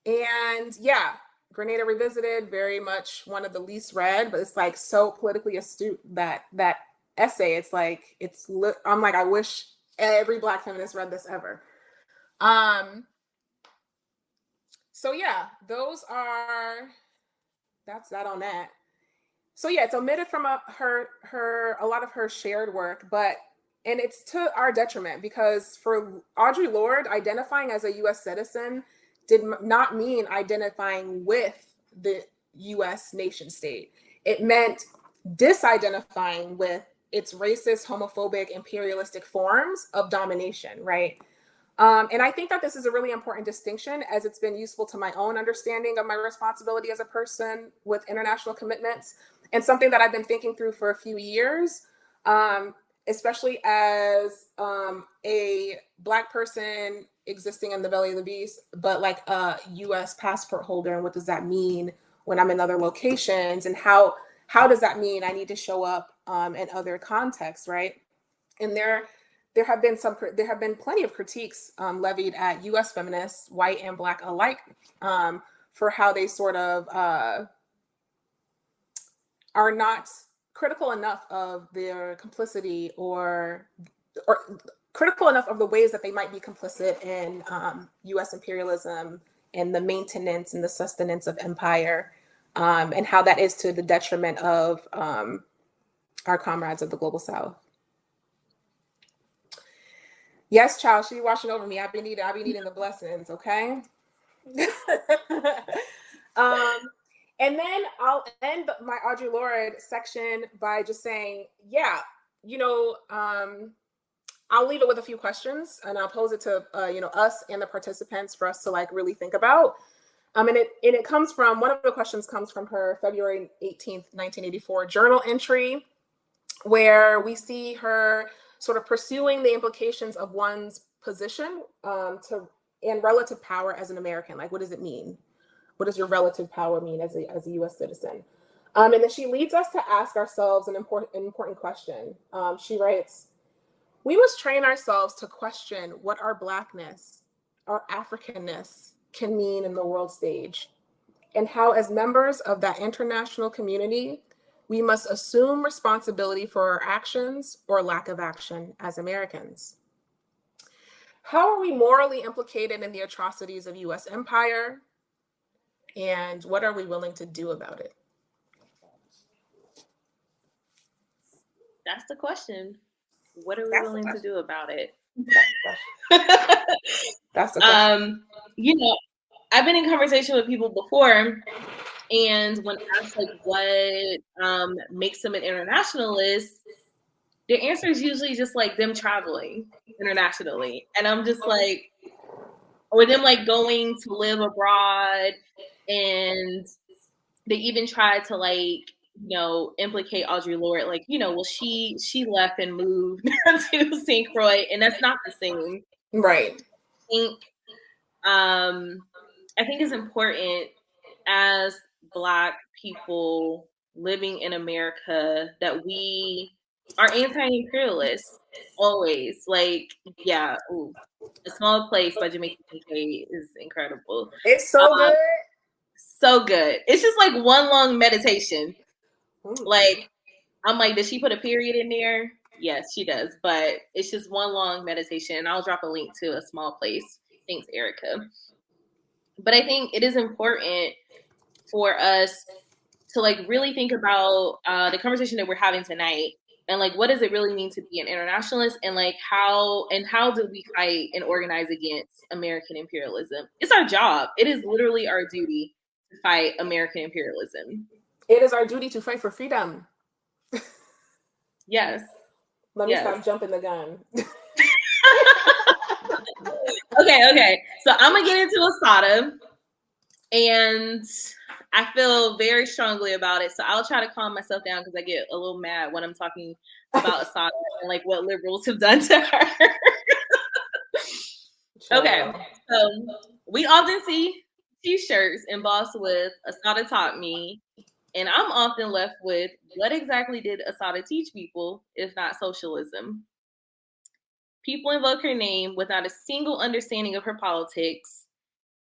And yeah, Grenada Revisited, very much one of the least read, but it's like so politically astute, that essay. It's like, I'm like, I wish every Black feminist read this ever. So yeah, that's that on that. So yeah, it's omitted from a lot of her shared work, and it's to our detriment, because for Audre Lorde, identifying as a US citizen did not mean identifying with the US nation state. It meant disidentifying with its racist, homophobic, imperialistic forms of domination, right? And I think that this is a really important distinction, as it's been useful to my own understanding of my responsibility as a person with international commitments, and something that I've been thinking through for a few years, especially as a Black person existing in the belly of the beast, but like a US passport holder. And what does that mean when I'm in other locations? And how does that mean I need to show up in other contexts, right? And there have been plenty of critiques levied at US feminists, white and Black alike, for how they sort of are not critical enough of their complicity, or critical enough of the ways that they might be complicit in US imperialism and the maintenance and the sustenance of empire, and how that is to the detriment of our comrades of the Global South. Yes, child, she watching over me. I be needing the blessings, okay? And then I'll end my Audre Lorde section by just saying, yeah, I'll leave it with a few questions, and I'll pose it to us and the participants for us to like really think about. And it comes from, one of the questions comes from her February 18th, 1984 journal entry, where we see her sort of pursuing the implications of one's position and relative power as an American. Like, what does it mean? What does your relative power mean as a US citizen? And then she leads us to ask ourselves an important question. She writes, we must train ourselves to question what our Blackness, our Africanness can mean in the world stage, and how, as members of that international community, we must assume responsibility for our actions or lack of action as Americans. How are we morally implicated in the atrocities of US empire? And what are we willing to do about it? That's the question. What are we willing to do about it? That's the question. You know, I've been in conversation with people before, and when asked like what makes them an internationalist, their answer is usually just like them traveling internationally. And I'm just like, or them like going to live abroad, and they even tried to like, implicate Audre Lorde, like, well, she left and moved to St. Croix, and that's not the same. Right. I think it's important as Black people living in America that we are anti-imperialist always. Like, yeah, A Small Place by Jamaica Kincaid is incredible. It's so good. So good. It's just like one long meditation. Like, I'm like, does she put a period in there? Yes, she does. But it's just one long meditation. And I'll drop a link to A Small Place. Thanks, Erica. But I think it is important for us to like really think about the conversation that we're having tonight, and like what does it really mean to be an internationalist, and like how do we fight and organize against American imperialism? It's our job. It is literally our duty to fight American imperialism. It is our duty to fight for freedom. Yes. Let me stop jumping the gun. Okay. So I'm gonna get into Asad, and I feel very strongly about it. So I'll try to calm myself down because I get a little mad when I'm talking about Asad and like what liberals have done to her. Okay, so we often see T-shirts embossed with Asad taught me, and I'm often left with, what exactly did Asad teach people if not socialism? People invoke her name without a single understanding of her politics,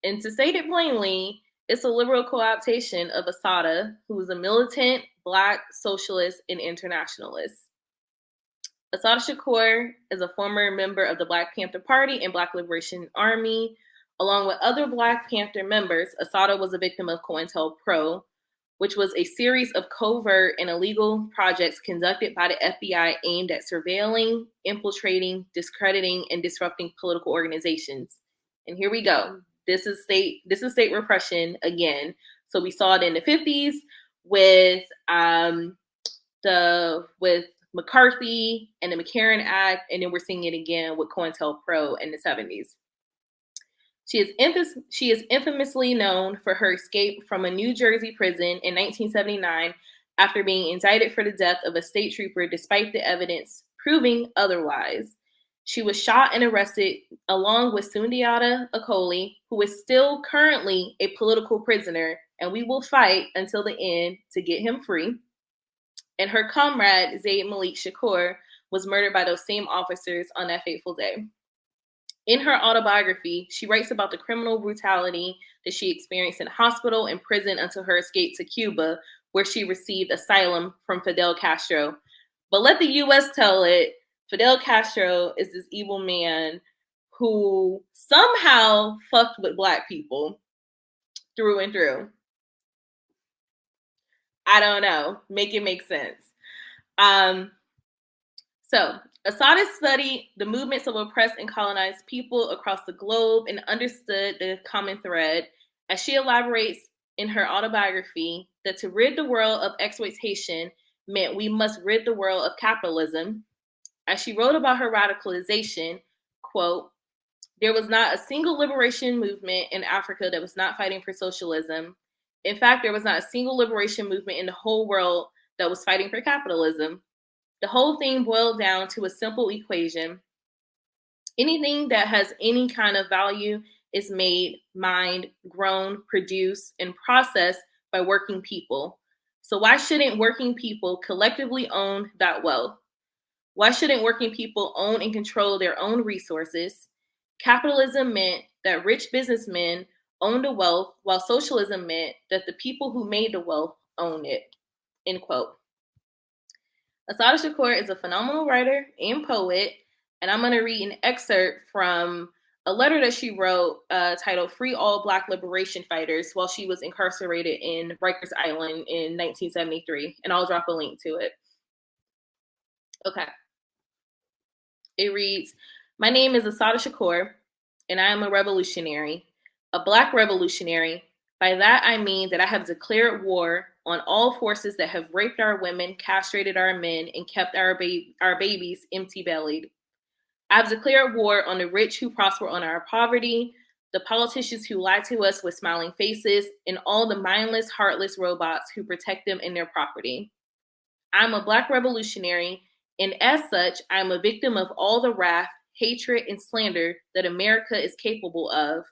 and to state it plainly, it's a liberal co-optation of Asad, who is a militant, Black, socialist, and internationalist. Asad Shakur is a former member of the Black Panther Party and Black Liberation Army. Along with other Black Panther members, Asad was a victim of COINTELPRO, which was a series of covert and illegal projects conducted by the FBI aimed at surveilling, infiltrating, discrediting, and disrupting political organizations. And here we go. This is state repression again. So we saw it in the 50s with McCarthy and the McCarran Act, and then we're seeing it again with COINTELPRO in the 70s. She is infamously known for her escape from a New Jersey prison in 1979 after being indicted for the death of a state trooper despite the evidence proving otherwise. She was shot and arrested along with Sundiata Acoli, who is still currently a political prisoner, and we will fight until the end to get him free. And her comrade, Zaid Malik Shakur, was murdered by those same officers on that fateful day. In her autobiography, she writes about the criminal brutality that she experienced in hospital and prison until her escape to Cuba, where she received asylum from Fidel Castro. But let the U.S. tell it, Fidel Castro is this evil man who somehow fucked with Black people through and through. I don't know. Make it make sense. So Asad studied the movements of oppressed and colonized people across the globe and understood the common thread. As she elaborates in her autobiography, that to rid the world of exploitation meant we must rid the world of capitalism. As she wrote about her radicalization, quote, there was not a single liberation movement in Africa that was not fighting for socialism. In fact, there was not a single liberation movement in the whole world that was fighting for capitalism. The whole thing boiled down to a simple equation. Anything that has any kind of value is made, mined, grown, produced, and processed by working people. So why shouldn't working people collectively own that wealth? Why shouldn't working people own and control their own resources? Capitalism meant that rich businessmen owned the wealth, while socialism meant that the people who made the wealth owned it, end quote. Asad Shakur is a phenomenal writer and poet, and I'm going to read an excerpt from a letter that she wrote titled Free All Black Liberation Fighters while she was incarcerated in Rikers Island in 1973. And I'll drop a link to it. Okay. It reads, "My name is Asad Shakur, and I am a revolutionary, a Black revolutionary. By that I mean that I have declared war on all forces that have raped our women, castrated our men, and kept our babies empty-bellied. I have declared war on the rich who prosper on our poverty, the politicians who lie to us with smiling faces, and all the mindless, heartless robots who protect them and their property. I'm a Black revolutionary, and as such, I'm a victim of all the wrath, hatred, and slander that America is capable of.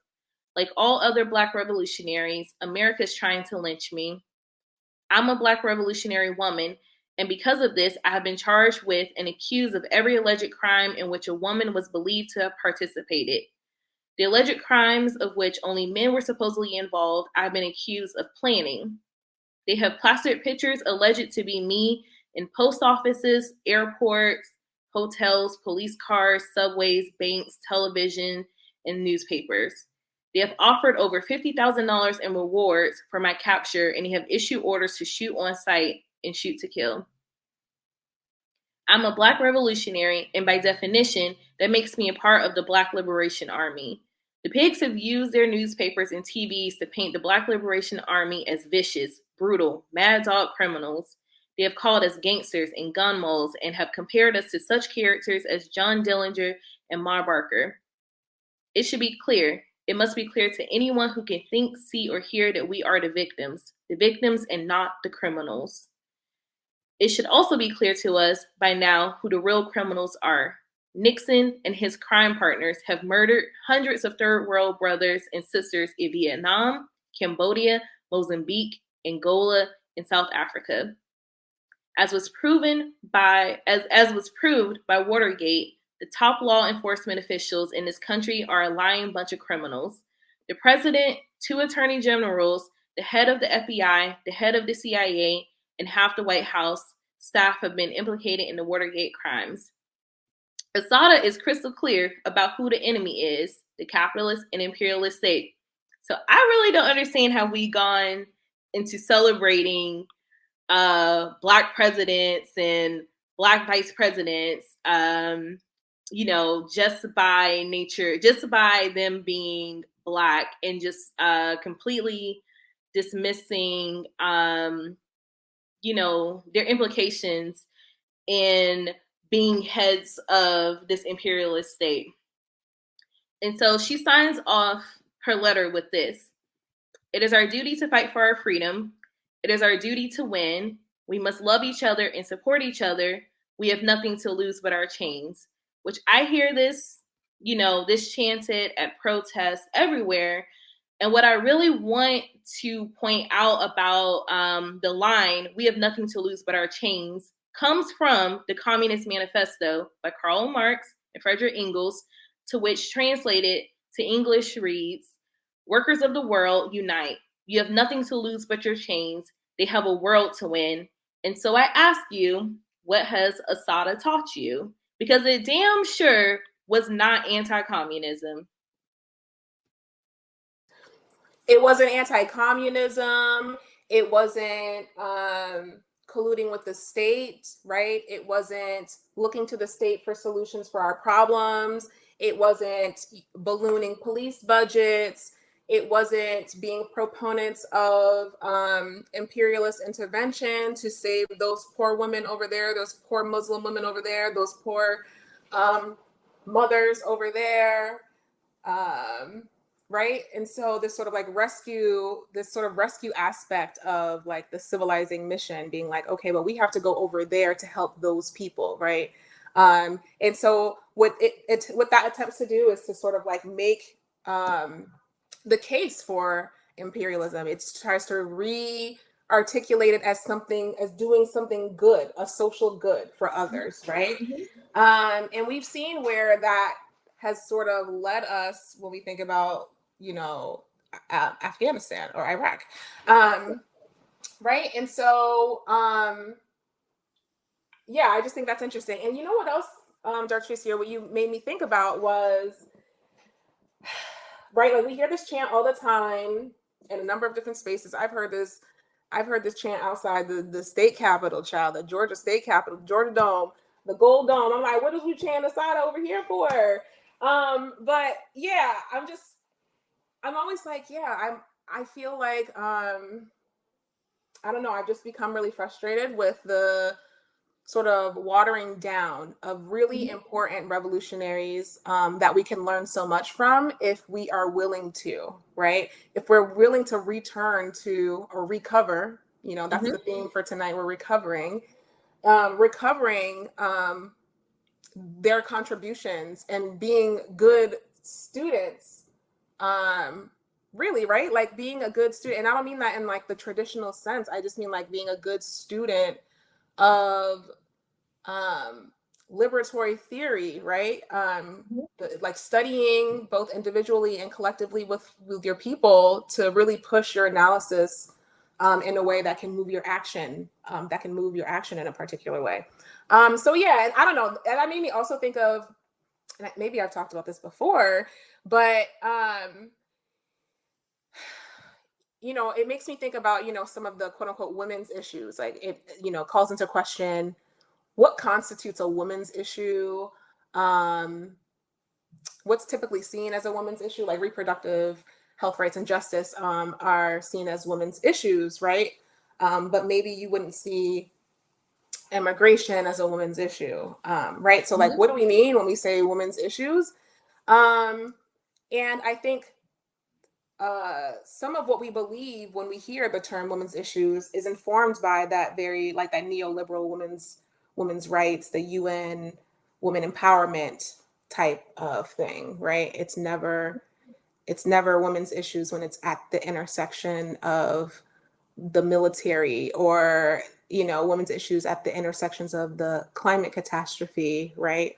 Like all other Black revolutionaries, America is trying to lynch me. I'm a Black revolutionary woman, and because of this, I have been charged with and accused of every alleged crime in which a woman was believed to have participated. The alleged crimes of which only men were supposedly involved, I've been accused of planning. They have plastered pictures alleged to be me in post offices, airports, hotels, police cars, subways, banks, television, and newspapers. They have offered over $50,000 in rewards for my capture, and they have issued orders to shoot on sight and shoot to kill. I'm a Black revolutionary, and by definition, that makes me a part of the Black Liberation Army. The pigs have used their newspapers and TVs to paint the Black Liberation Army as vicious, brutal, mad dog criminals. They have called us gangsters and gun moles and have compared us to such characters as John Dillinger and Ma Barker. It should be clear. It must be clear to anyone who can think, see, or hear that we are the victims and not the criminals. It should also be clear to us by now who the real criminals are. Nixon and his crime partners have murdered hundreds of third world brothers and sisters in Vietnam, Cambodia, Mozambique, Angola, and South Africa. As was proved by Watergate, the top law enforcement officials in this country are a lying bunch of criminals. The president, 2 attorney generals, the head of the FBI, the head of the CIA, and half the White House staff have been implicated in the Watergate crimes. Asad is crystal clear about who the enemy is, the capitalist and imperialist state. So I really don't understand how we've gone into celebrating Black presidents and Black vice presidents, just by nature, just by them being Black, and just completely dismissing, their implications in being heads of this imperialist state. And so she signs off her letter with this: "It is our duty to fight for our freedom. It is our duty to win. We must love each other and support each other. We have nothing to lose but our chains." Which I hear this, this chanted at protests everywhere. And what I really want to point out about the line, "we have nothing to lose but our chains," comes from the Communist Manifesto by Karl Marx and Friedrich Engels, to which translated to English reads, "Workers of the world, unite. You have nothing to lose but your chains. They have a world to win." And so I ask you, what has Asad taught you? Because it damn sure was not anti-communism. It wasn't anti-communism. It wasn't colluding with the state, right? It wasn't looking to the state for solutions for our problems. It wasn't ballooning police budgets. It wasn't being proponents of imperialist intervention to save those poor women over there, those poor Muslim women over there, those poor mothers over there, right? And so this sort of rescue aspect of like the civilizing mission being like, okay, well, we have to go over there to help those people, right? And so what that attempts to do is to sort of like make the case for imperialism. It tries to re-articulate it as doing something good, a social good for others, right? Mm-hmm. And we've seen where that has sort of led us when we think about, Afghanistan or Iraq, right? And so, yeah, I just think that's interesting. And you know what else, Dartricia, what you made me think about was right? Like we hear this chant all the time in a number of different spaces. I've heard this chant outside the state capitol, child, the Georgia state capitol, Georgia Dome, the Gold Dome. I'm like, what is we chant Asad over here for? But yeah, I'm always like, yeah, I feel like I don't know, I've just become really frustrated with the sort of watering down of really important revolutionaries that we can learn so much from if we are willing to, right? If we're willing to return to or recover, you know, that's the theme for tonight. We're recovering their contributions and being good students. Really, right? Like being a good student. And I don't mean that in like the traditional sense. I just mean like being a good student of liberatory theory, right? Like studying both individually and collectively with your people to really push your analysis in a way that can move your action, in a particular way. So yeah, and I don't know, and that made me also think of, and maybe I've talked about this before, but you know, it makes me think about, you know, some of the quote unquote women's issues. Like it, you know, calls into question what constitutes a woman's issue, what's typically seen as a woman's issue, like reproductive health rights and justice are seen as women's issues, right? But maybe you wouldn't see immigration as a woman's issue, right? So like, what do we mean when we say women's issues? And I think some of what we believe when we hear the term women's issues is informed by that very, like that neoliberal women's rights, the UN women empowerment type of thing, right? It's never women's issues when it's at the intersection of the military, or, you know, women's issues at the intersections of the climate catastrophe, right?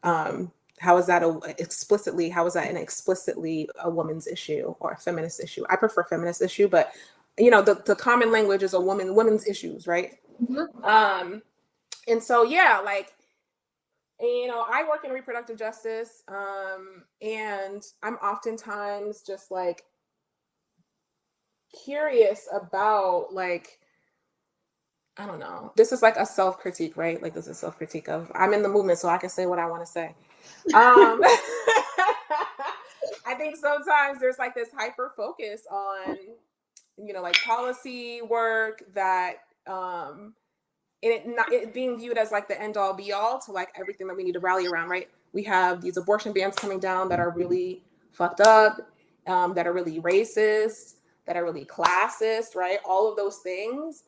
How is that an explicitly a woman's issue or a feminist issue? I prefer feminist issue, but you know, the common language is a women's issues, right? And so yeah, like, you know, I work in reproductive justice, and I'm oftentimes just like curious about, like, I don't know, this is like a self-critique, right? Like this is self-critique of, I'm in the movement, so I can say what I want to say. I think sometimes there's like this hyper focus on, you know, like policy work that it being viewed as like the end all be all to like everything that we need to rally around, right? We have these abortion bans coming down that are really fucked up, that are really racist, that are really classist, right? All of those things.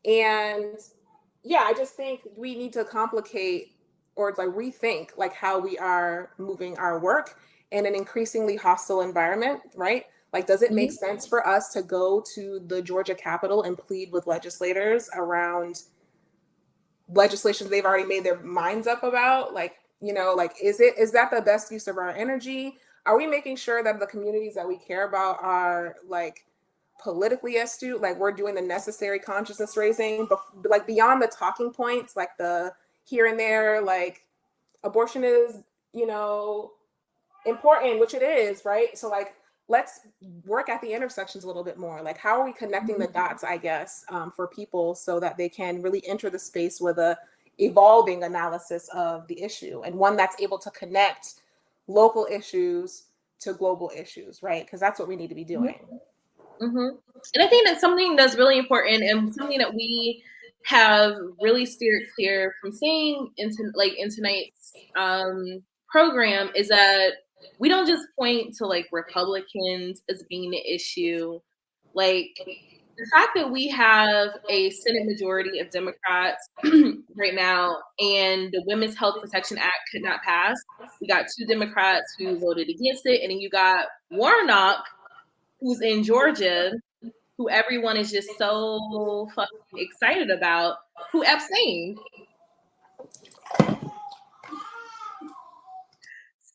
And yeah, I just think we need to complicate or like rethink like how we are moving our work in an increasingly hostile environment, right? Like, does it make sense for us to go to the Georgia Capitol and plead with legislators around legislation they've already made their minds up about? Like, you know, like, is that the best use of our energy? Are we making sure that the communities that we care about are like politically astute? Like, we're doing the necessary consciousness raising, but like beyond the talking points, like the here and there, like abortion is, you know, important, which it is, right? So like, let's work at the intersections a little bit more. Like, how are we connecting the dots, I guess, for people so that they can really enter the space with a evolving analysis of the issue, and one that's able to connect local issues to global issues, right? Because that's what we need to be doing. And I think that's something that's really important, and something that we have really steered clear from saying in tonight's program is that we don't just point to like Republicans as being the issue. Like, the fact that we have a Senate majority of Democrats right now, and the Women's Health Protection Act could not pass. We got 2 Democrats who voted against it, and then you got Warnock, who's in Georgia, who everyone is just so fucking excited about, who abstained.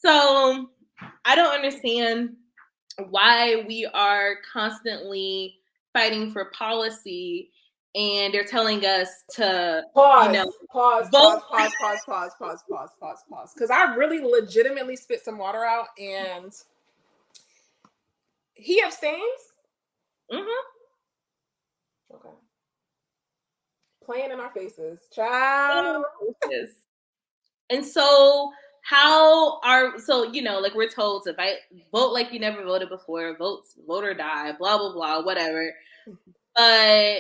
So I don't understand why we are constantly fighting for policy and they're telling us to, pause. vote. Because I really legitimately spit some water out, and he abstains. Okay. Playing in our faces, child. And so like we're told to vote like you never voted before, vote or die, blah, blah, blah, whatever. But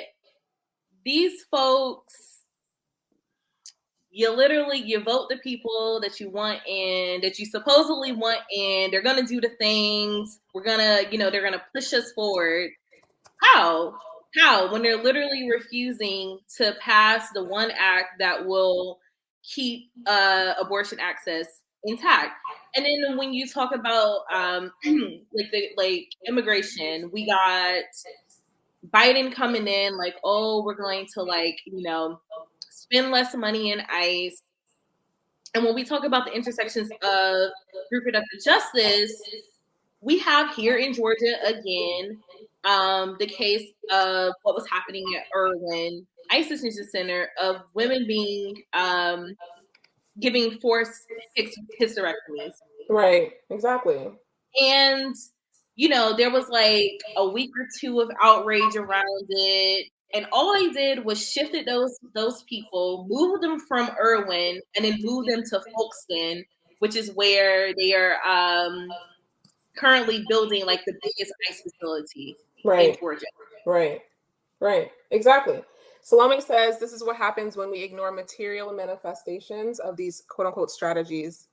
these folks, you vote the people that you want in, that you supposedly want in, they're going to do the things, they're going to push us forward. How? When they're literally refusing to pass the one act that will keep abortion access intact. And then when you talk about immigration, we got Biden coming in like, oh, we're going to spend less money in ICE. And when we talk about the intersections of reproductive justice, we have here in Georgia again the case of what was happening at Irwin ICE Detention Center of women being giving forced hysterectomies. Right, exactly. And there was like a week or two of outrage around it. And all they did was shifted those people, moved them from Irwin, and then moved them to Folkestone, which is where they are currently building like the biggest ICE facility in Georgia. Right. Exactly. Salome says this is what happens when we ignore material manifestations of these quote unquote strategies.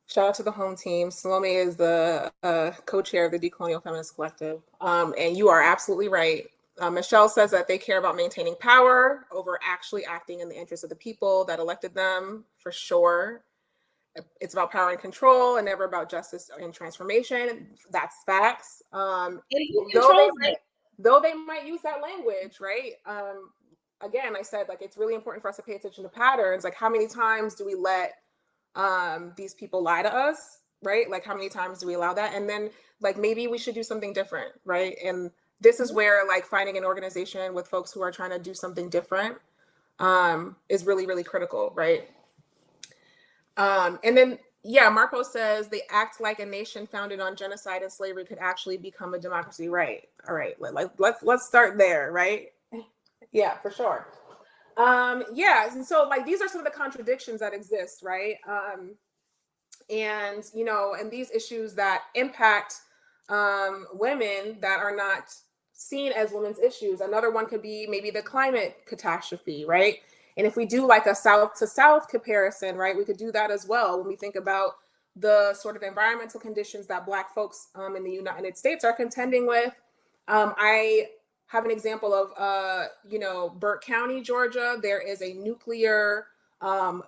Shout out to the home team. Salome is the co-chair of the Decolonial Feminist Collective. And you are absolutely right. Michelle says that they care about maintaining power over actually acting in the interest of the people that elected them, for sure. It's about power and control and never about justice and transformation. That's facts. Though they might use that language, right? Again, I said, like, it's really important for us to pay attention to patterns. Like, how many times do we let these people lie to us, right? Like, how many times do we allow that? And then, like, maybe we should do something different, right? And this is where, like, finding an organization with folks who are trying to do something different is really, really critical, right? And then, yeah, Marco says they act like a nation founded on genocide and slavery could actually become a democracy, right? All right, let's start there, right? Yeah, for sure. Yeah, and so like these are some of the contradictions that exist, right? And and these issues that impact women that are not seen as women's issues. Another one could be maybe the climate catastrophe, right? And if we do like a South to South comparison, right, we could do that as well when we think about the sort of environmental conditions that Black folks in the United States are contending with. I have an example of, Burke County, Georgia. There is a nuclear power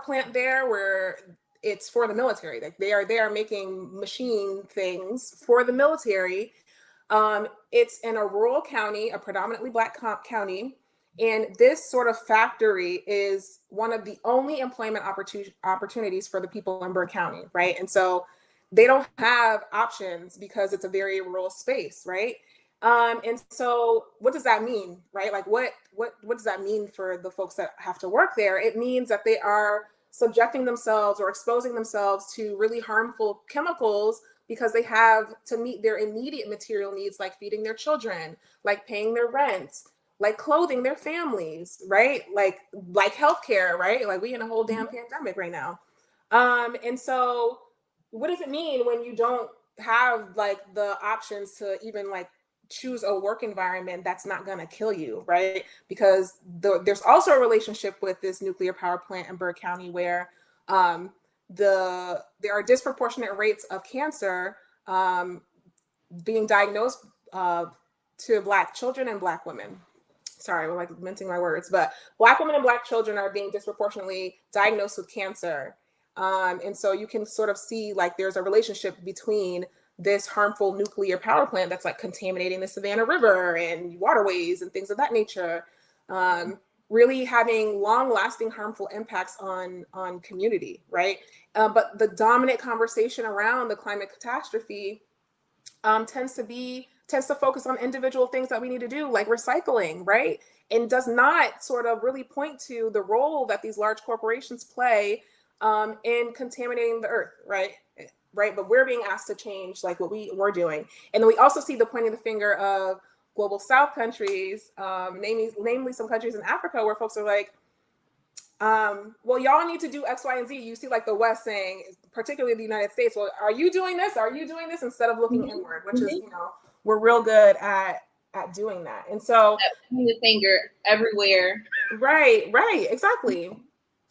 plant there where it's for the military. Like they are making machine things for the military. It's in a rural county, a predominantly Black county. And this sort of factory is one of the only employment opportunities for the people in Burke County, right? And so they don't have options because it's a very rural space, right? And so what does that mean, right? Like what does that mean for the folks that have to work there? It means that they are subjecting themselves or exposing themselves to really harmful chemicals because they have to meet their immediate material needs, like feeding their children, like paying their rent, like clothing their families, right? Like healthcare, right? Like we in a whole damn pandemic right now. And so what does it mean when you don't have like the options to even like choose a work environment that's not going to kill you, right? Because there's also a relationship with this nuclear power plant in Burke County where there are disproportionate rates of cancer being diagnosed to Black children and Black women. Sorry, I'm like mincing my words, but Black women and Black children are being disproportionately diagnosed with cancer. And so you can sort of see like there's a relationship between this harmful nuclear power plant that's like contaminating the Savannah River and waterways and things of that nature, really having long-lasting harmful impacts on community, right? But the dominant conversation around the climate catastrophe tends to be tends to focus on individual things that we need to do, like recycling, right? And does not sort of really point to the role that these large corporations play in contaminating the earth, right? Right, but we're being asked to change like what we're doing. And then we also see the pointing the finger of global South countries, namely some countries in Africa where folks are like, well, y'all need to do X, Y, and Z. You see like the West saying, particularly the United States, well, are you doing this? Are you doing this? Instead of looking inward, which is, we're real good at doing that. And so pointing the finger everywhere. Right, exactly.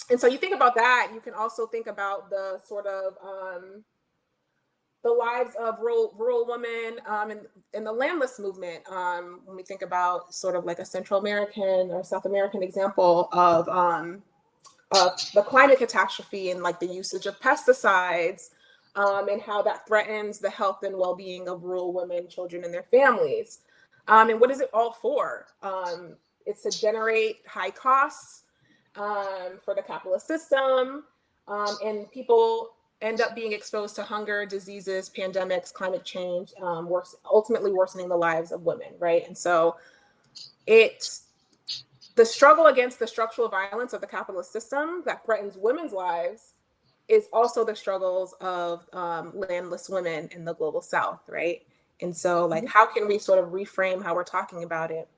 And so you think about that, you can also think about the sort of the lives of rural women in the landless movement. When we think about sort of like a Central American or South American example of the climate catastrophe and like the usage of pesticides and how that threatens the health and well-being of rural women, children, and their families. And what is it all for? It's to generate high costs for the capitalist system, and people end up being exposed to hunger, diseases, pandemics, climate change, ultimately worsening the lives of women, right? And so the struggle against the structural violence of the capitalist system that threatens women's lives is also the struggles of landless women in the global South, right? And so like, how can we sort of reframe how we're talking about it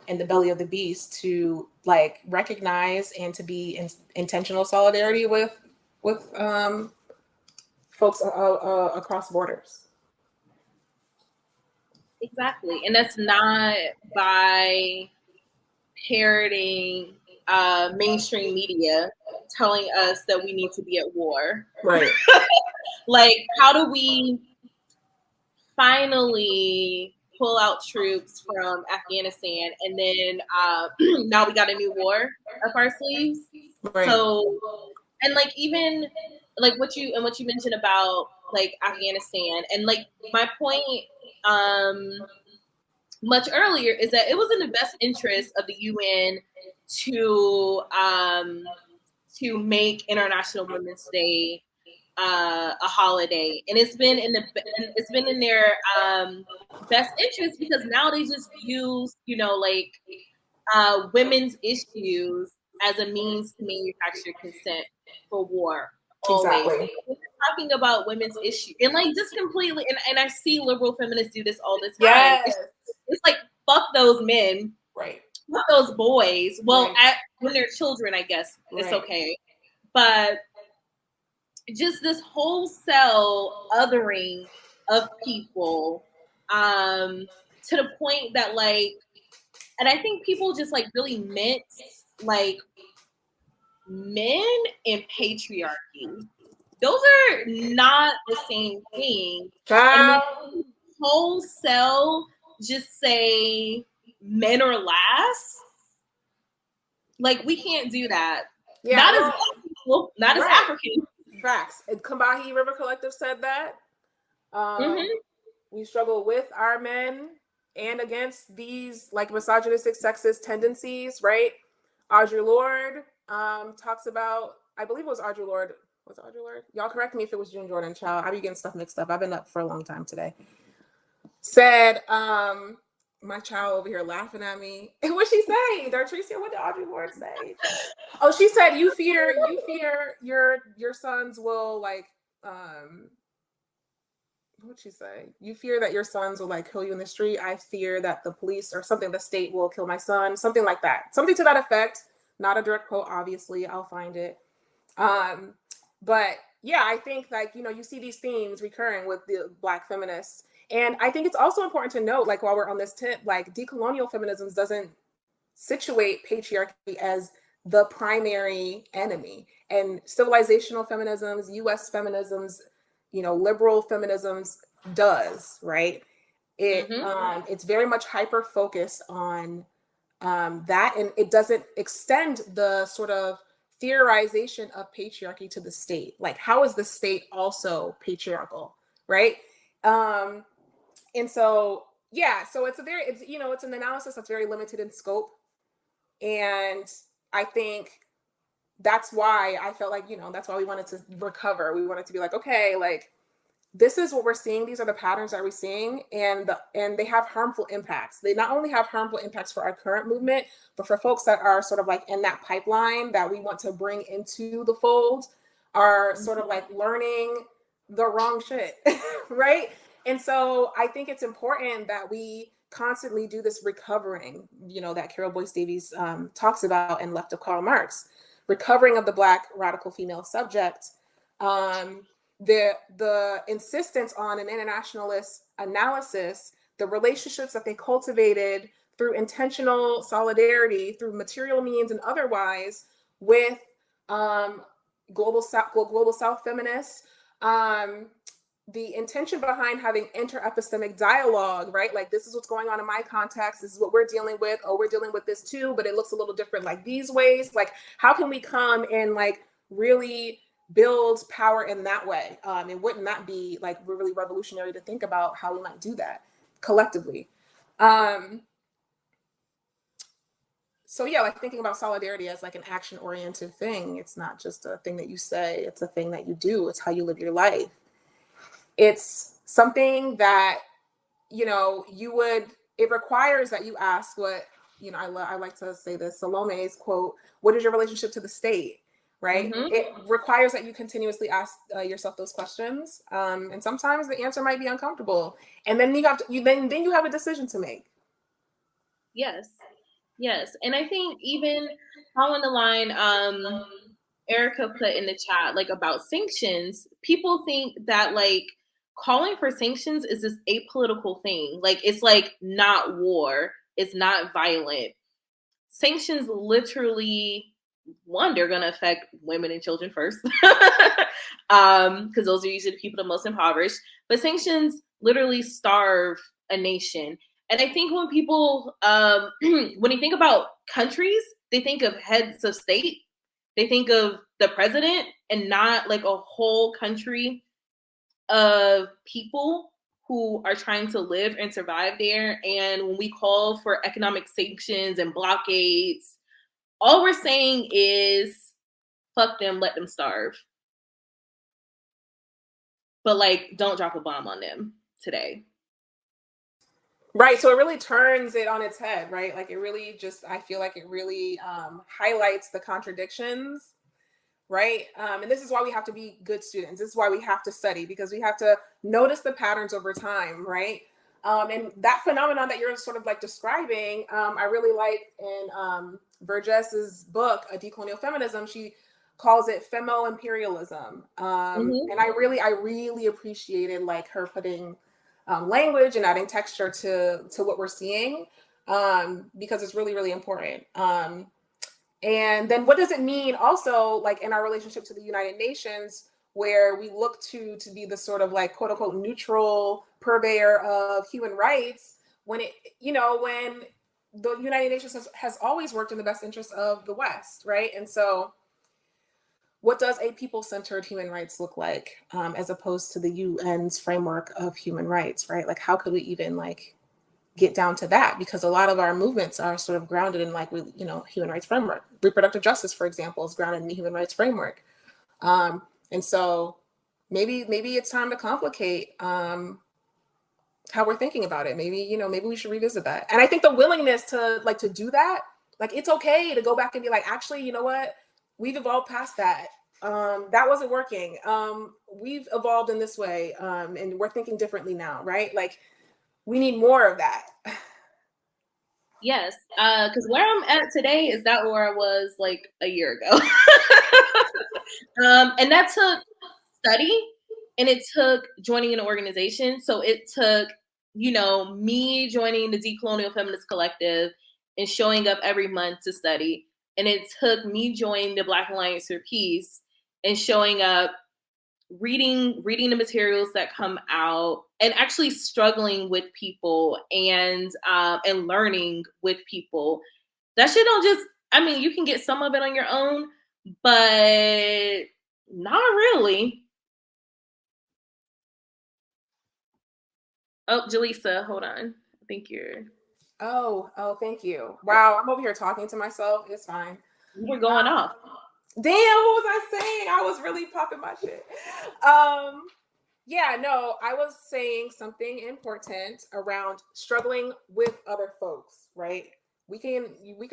in the belly of the beast to like recognize and to be in intentional solidarity with folks across borders. Exactly. And that's not by parroting mainstream media telling us that we need to be at war. Right. Like, how do we finally pull out troops from Afghanistan and then now we got a new war up our sleeves? Right. So, and like even like what you mentioned about like Afghanistan, and like my point much earlier is that it was in the best interest of the UN to make International Women's Day a holiday, and it's been in their best interest because now they just use like women's issues as a means to manufacture consent for war. Always. Exactly. We're talking about women's issues and like just completely, and I see liberal feminists do this all the time. Yes. It's like, fuck those men. Right. Fuck those boys. Well, when they're children, I guess it's okay. But just this wholesale othering of people to the point that like, and I think people just like really mix like men and patriarchy. Those are not the same thing. And when wholesale just say men are last, like we can't do that. Yeah, not as Black people, not as Africans. Facts. Combahee River Collective said that. We struggle with our men and against these like misogynistic, sexist tendencies, right? Audre Lorde talks about, I believe it was Audre Lorde. Was it Audre Lorde? Y'all correct me if it was June Jordan, child. I be getting stuff mixed up. I've been up for a long time today. Said, my child over here laughing at me. And what she say? Dartricia, what did Audre Lorde say? Oh, she said, you fear your sons will like, what'd she say? You fear that your sons will like kill you in the street. I fear that the police or something, the state will kill my son. Something like that. Something to that effect. Not a direct quote, obviously. I'll find it. But yeah, I think like, you see these themes recurring with the Black feminists. And I think it's also important to note, like while we're on this tip, like decolonial feminism doesn't situate patriarchy as the primary enemy. And civilizational feminisms, US feminisms, liberal feminisms does, right? It's very much hyper focused on that, and it doesn't extend the sort of theorization of patriarchy to the state. Like, how is the state also patriarchal, right? And so, yeah, so it's an analysis that's very limited in scope. And I think that's why I felt like, that's why we wanted to recover. We wanted to be like, okay, like, this is what we're seeing. These are the patterns that we're seeing, and they have harmful impacts. They not only have harmful impacts for our current movement, but for folks that are sort of like in that pipeline that we want to bring into the fold, are sort of like learning the wrong shit, right? And so I think it's important that we constantly do this recovering, that Carol Boyce Davies talks about in Left of Karl Marx, recovering of the Black radical female subject. The insistence on an internationalist analysis, the relationships that they cultivated through intentional solidarity, through material means and otherwise, with global South feminists, the intention behind having interepistemic dialogue, right? Like, this is what's going on in my context. This is what we're dealing with. Oh, we're dealing with this too, but it looks a little different like these ways. Like, how can we come and like really build power in that way? And wouldn't that be like really revolutionary to think about how we might do that collectively? So yeah, like thinking about solidarity as like an action-oriented thing. It's not just a thing that you say, it's a thing that you do. It's how you live your life. It's something that, it requires that you ask what, I like to say this, Salome's quote, what is your relationship to the state, right? Mm-hmm. It requires that you continuously ask yourself those questions. And sometimes the answer might be uncomfortable. And then you have a decision to make. Yes. And I think even following the line, Erica put in the chat, like about sanctions, people think that like calling for sanctions is this apolitical thing. Like, it's like not war. It's not violent. Sanctions literally, one, they're going to affect women and children first, because those are usually the people the most impoverished. But sanctions literally starve a nation. And I think when people, when you think about countries, they think of heads of state. They think of the president and not like a whole country of people who are trying to live and survive there. And when we call for economic sanctions and blockades, all we're saying is fuck them, let them starve. But like, don't drop a bomb on them today. Right. So it really turns it on its head, right? Like, it really I feel like it really highlights the contradictions, right? And this is why we have to be good students. This is why we have to study, because we have to notice the patterns over time, right? And that phenomenon that you're sort of like describing, I really like in Burgess's book, A Decolonial Feminism, she calls it femo imperialism. And I really appreciated like her putting language and adding texture to what we're seeing, because it's really, really important. And then what does it mean also, like in our relationship to the United Nations, where we look to be the sort of like quote unquote neutral purveyor of human rights, when when the United Nations has always worked in the best interest of the West, right? And so what does a people-centered human rights look like, as opposed to the UN's framework of human rights, right? Like, how could we even like get down to that? Because a lot of our movements are sort of grounded in like, human rights framework. Reproductive justice, for example, is grounded in the human rights framework. And so maybe it's time to complicate how we're thinking about it. Maybe we should revisit that. And I think the willingness to do that, like, it's okay to go back and be like, actually, you know what? We've evolved past that. That wasn't working. We've evolved in this way, and we're thinking differently now, right? Like, we need more of that. Yes, because where I'm at today is not where I was like a year ago. And that took study, and it took joining an organization. So it took, me joining the Decolonial Feminist Collective and showing up every month to study. And it took me joining the Black Alliance for Peace and showing up, reading the materials that come out, and actually struggling with people and learning with people. That shit don't just, you can get some of it on your own, but not really. Oh, Jalessah, hold on. I think you're... Oh, thank you. Wow, I'm over here talking to myself. It's fine. We're going off. Damn, what was I saying? I was really popping my shit. Yeah, no, I was saying something important around struggling with other folks, right? We can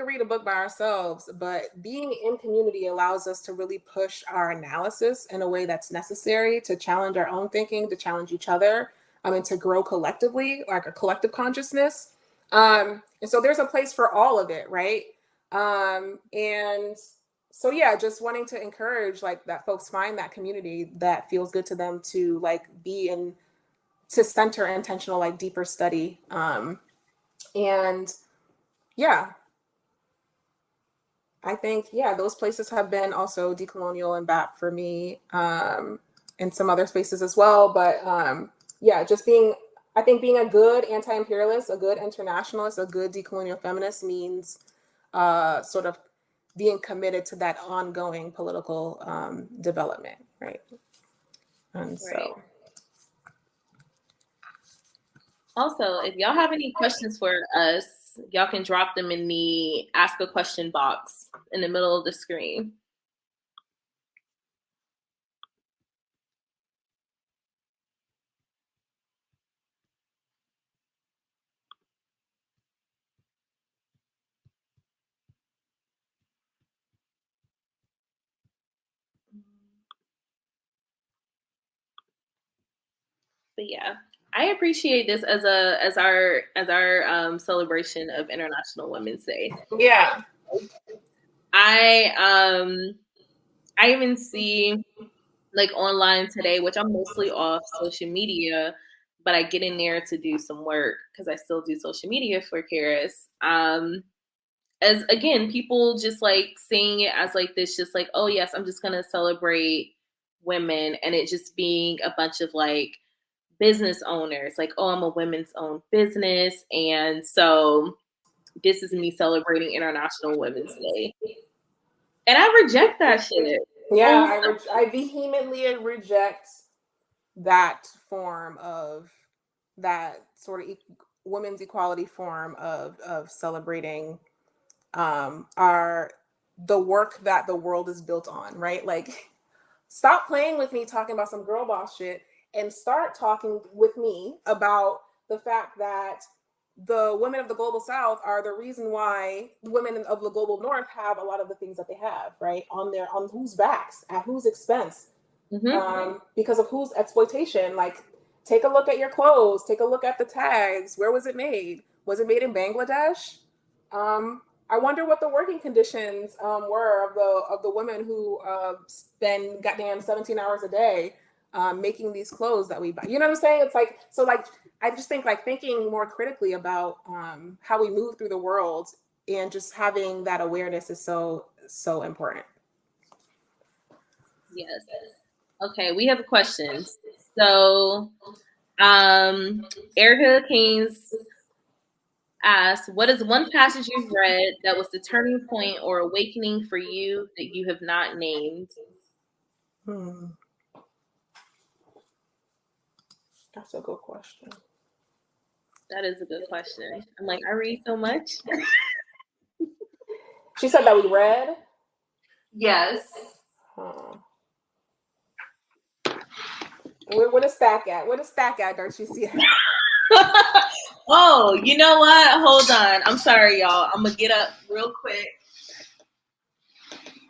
read a book by ourselves, but being in community allows us to really push our analysis in a way that's necessary to challenge our own thinking, to challenge each other, and to grow collectively, like a collective consciousness. And so there's a place for all of it, right? And so yeah, just wanting to encourage like that folks find that community that feels good to them to like be in, to center intentional like deeper study. And yeah, I think yeah, those places have been also decolonial and BAP for me, and some other spaces as well. But yeah, just being, I think being a good anti-imperialist, a good internationalist, a good decolonial feminist means sort of being committed to that ongoing political development, right? And so. Also, if y'all have any questions for us, y'all can drop them in the ask a question box in the middle of the screen. But yeah, I appreciate this as our celebration of International Women's Day. Yeah. I even see like online today, which I'm mostly off social media, but I get in there to do some work because I still do social media for Charis. As again, people just like seeing it as like this, just like, oh yes, I'm just gonna celebrate women, and it just being a bunch of like business owners, like, oh, I'm a women's owned business, and so this is me celebrating International Women's Day, and I reject that shit. Yeah, I vehemently reject that form of, that sort of women's equality form of celebrating the work that the world is built on, right? Like, stop playing with me talking about some girl boss shit and start talking with me about the fact that the women of the global south are the reason why women of the global north have a lot of the things that they have, right? On whose backs, at whose expense, because of whose exploitation. Like, take a look at your clothes, take a look at the tags. Where was it made? Was it made in Bangladesh? I wonder what the working conditions were of the women who spend goddamn 17 hours a day making these clothes that we buy. You know what I'm saying? It's like, so like, I just think like thinking more critically about how we move through the world and just having that awareness is so, so important. Yes. Okay, we have questions. So, Erica Keynes asks, what is one passage you've read that was the turning point or awakening for you that you have not named? That's a good question. That is a good question. I'm like, I read so much. She said that we read? Yes. Where the stack at? Where the stack at, Dartricia? Oh, you know what? Hold on. I'm sorry, y'all. I'm going to get up real quick.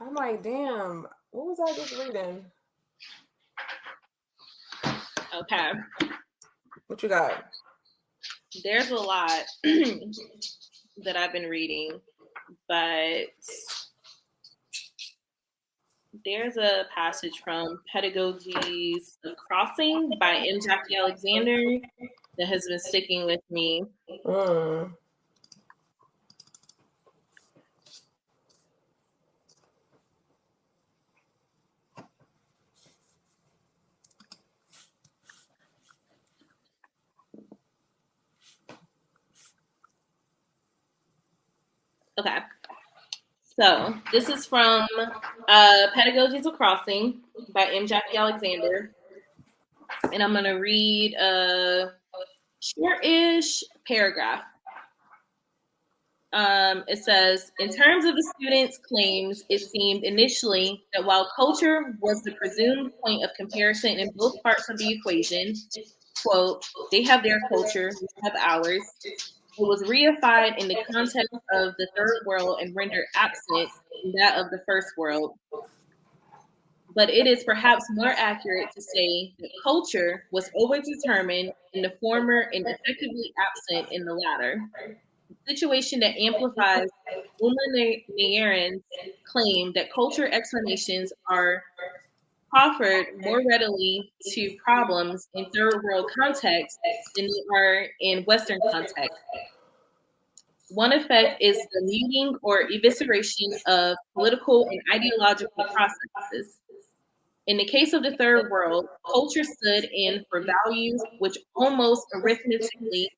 I'm like, damn, what was I just reading? Okay. What you got? There's a lot that I've been reading, but there's a passage from Pedagogies of Crossing by M. Jackie Alexander that has been sticking with me. Okay. So this is from Pedagogies of Crossing by M. Jackie Alexander. And I'm going to read a short-ish paragraph. It says, in terms of the students' claims, it seemed initially that while culture was the presumed point of comparison in both parts of the equation, quote, they have their culture, we have ours, it was reified in the context of the third world and rendered absent in that of the first world. But it is perhaps more accurate to say that culture was always determined in the former and effectively absent in the latter. A situation that amplifies Uma Nayaran's claim that culture explanations are proffered more readily to problems in third world contexts than they are in Western contexts. One effect is the muting or evisceration of political and ideological processes. In the case of the third world, culture stood in for values which almost arithmetically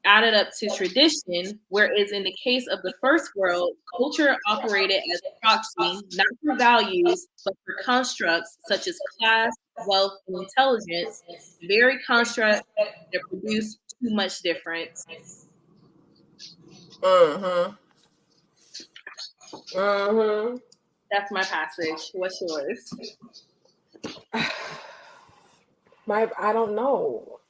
added up to tradition, whereas in the case of the first world, culture operated as proxy, not for values, but for constructs such as class, wealth, and intelligence, very constructs that produce too much difference. Mm-hmm. Mm-hmm. That's my passage. What's yours? I don't know.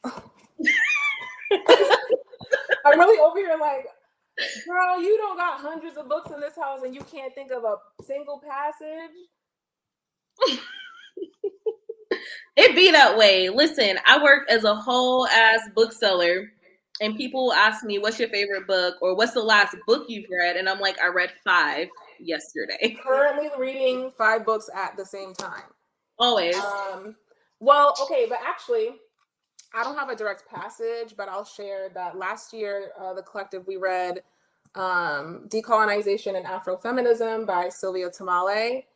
I'm really over here like, girl, you don't got hundreds of books in this house and you can't think of a single passage. It be that way. Listen, I work as a whole ass bookseller, and people ask me, what's your favorite book or what's the last book you've read? And I'm like, I read 5 yesterday. Currently reading 5 books at the same time. Always. Well, okay, but actually, I don't have a direct passage, but I'll share that last year, the collective, we read Decolonization and Afrofeminism by Sylvia Tamale.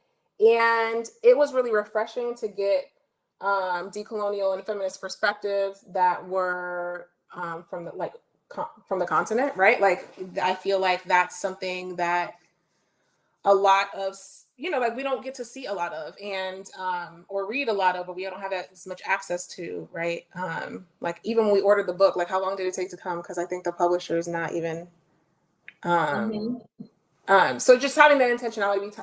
And it was really refreshing to get decolonial and feminist perspectives that were from the continent, right? Like, I feel like that's something that a lot of, like, we don't get to see a lot of, and or read a lot of, but we don't have as much access to, right? Like, even when we ordered the book, like, how long did it take to come? Because I think the publisher is not even so just having that intentionality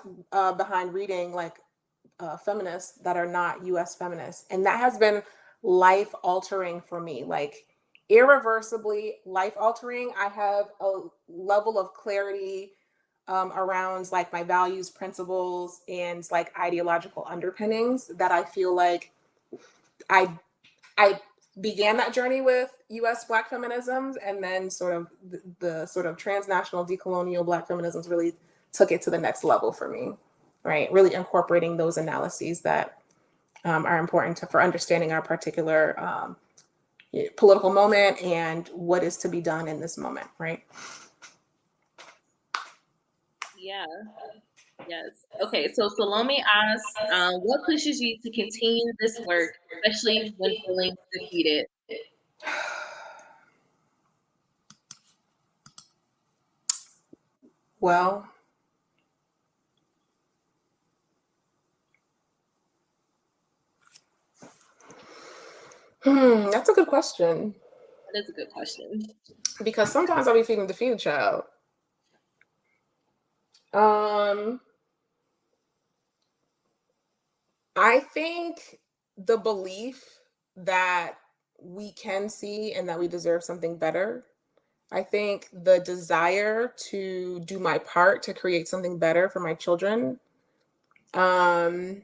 behind reading, like, feminists that are not US feminists, and that has been life altering for me, like irreversibly life altering. I have a level of clarity around, like, my values, principles, and, like, ideological underpinnings that I feel like I began that journey with US Black feminisms, and then sort of the sort of transnational decolonial Black feminisms really took it to the next level for me, right? Really incorporating those analyses that are important for understanding our particular political moment and what is to be done in this moment, right? Yeah. Yes. Okay, so Salome asks, what pushes you to continue this work, especially when feeling defeated? Well, that's a good question. That is a good question. Because sometimes I'll be feeling defeated, child. I think the belief that we can see and that we deserve something better. I think the desire to do my part to create something better for my children. Also,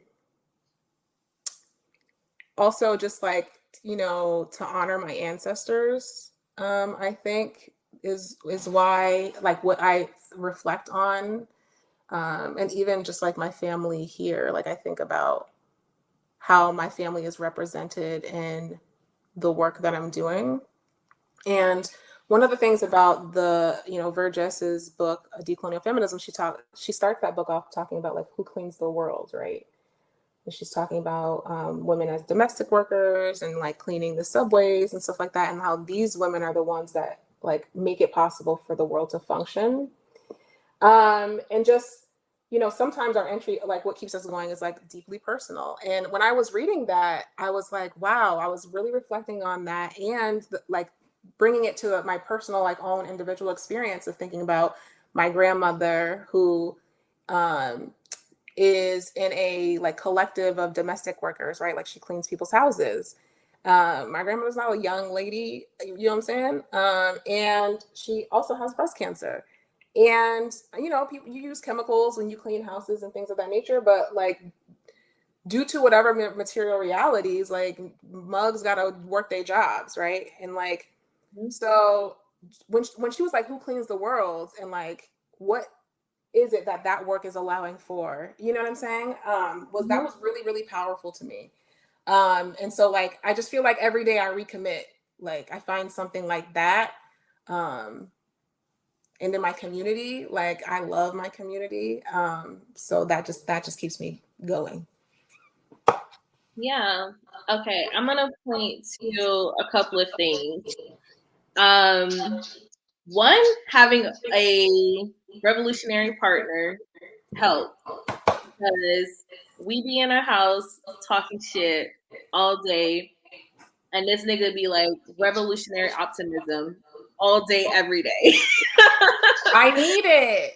just, like, to honor my ancestors, I think is why, like, what I reflect on, and even just, like, my family here. Like, I think about how my family is represented in the work that I'm doing. And one of the things about the, Verges's book, Decolonial Feminism, she starts that book off talking about, like, who cleans the world, right? And she's talking about women as domestic workers and, like, cleaning the subways and stuff like that, and how these women are the ones that, like, make it possible for the world to function. And just, sometimes our entry, like, what keeps us going is, like, deeply personal. And when I was reading that, I was like, wow, I was really reflecting on that, and like bringing it to my personal, like, own individual experience of thinking about my grandmother who is in a like collective of domestic workers, right? Like she cleans people's houses. My grandmother's not a young lady, you know what I'm saying? And she also has breast cancer. And, you know, people, you use chemicals when you clean houses and things of that nature, but like due to whatever material realities, like mugs got to work their jobs, right? And like, so when she was like, who cleans the world? And like, what is it that work is allowing for? You know what I'm saying? That was really, really powerful to me. And so like, I just feel like every day I recommit, like I find something like that. And in my community, like I love my community. So that just keeps me going. Yeah. Okay. I'm gonna point to a couple of things. One, having a revolutionary partner helps because we be in our house talking shit all day, and this nigga be like revolutionary optimism all day, every day. I need it.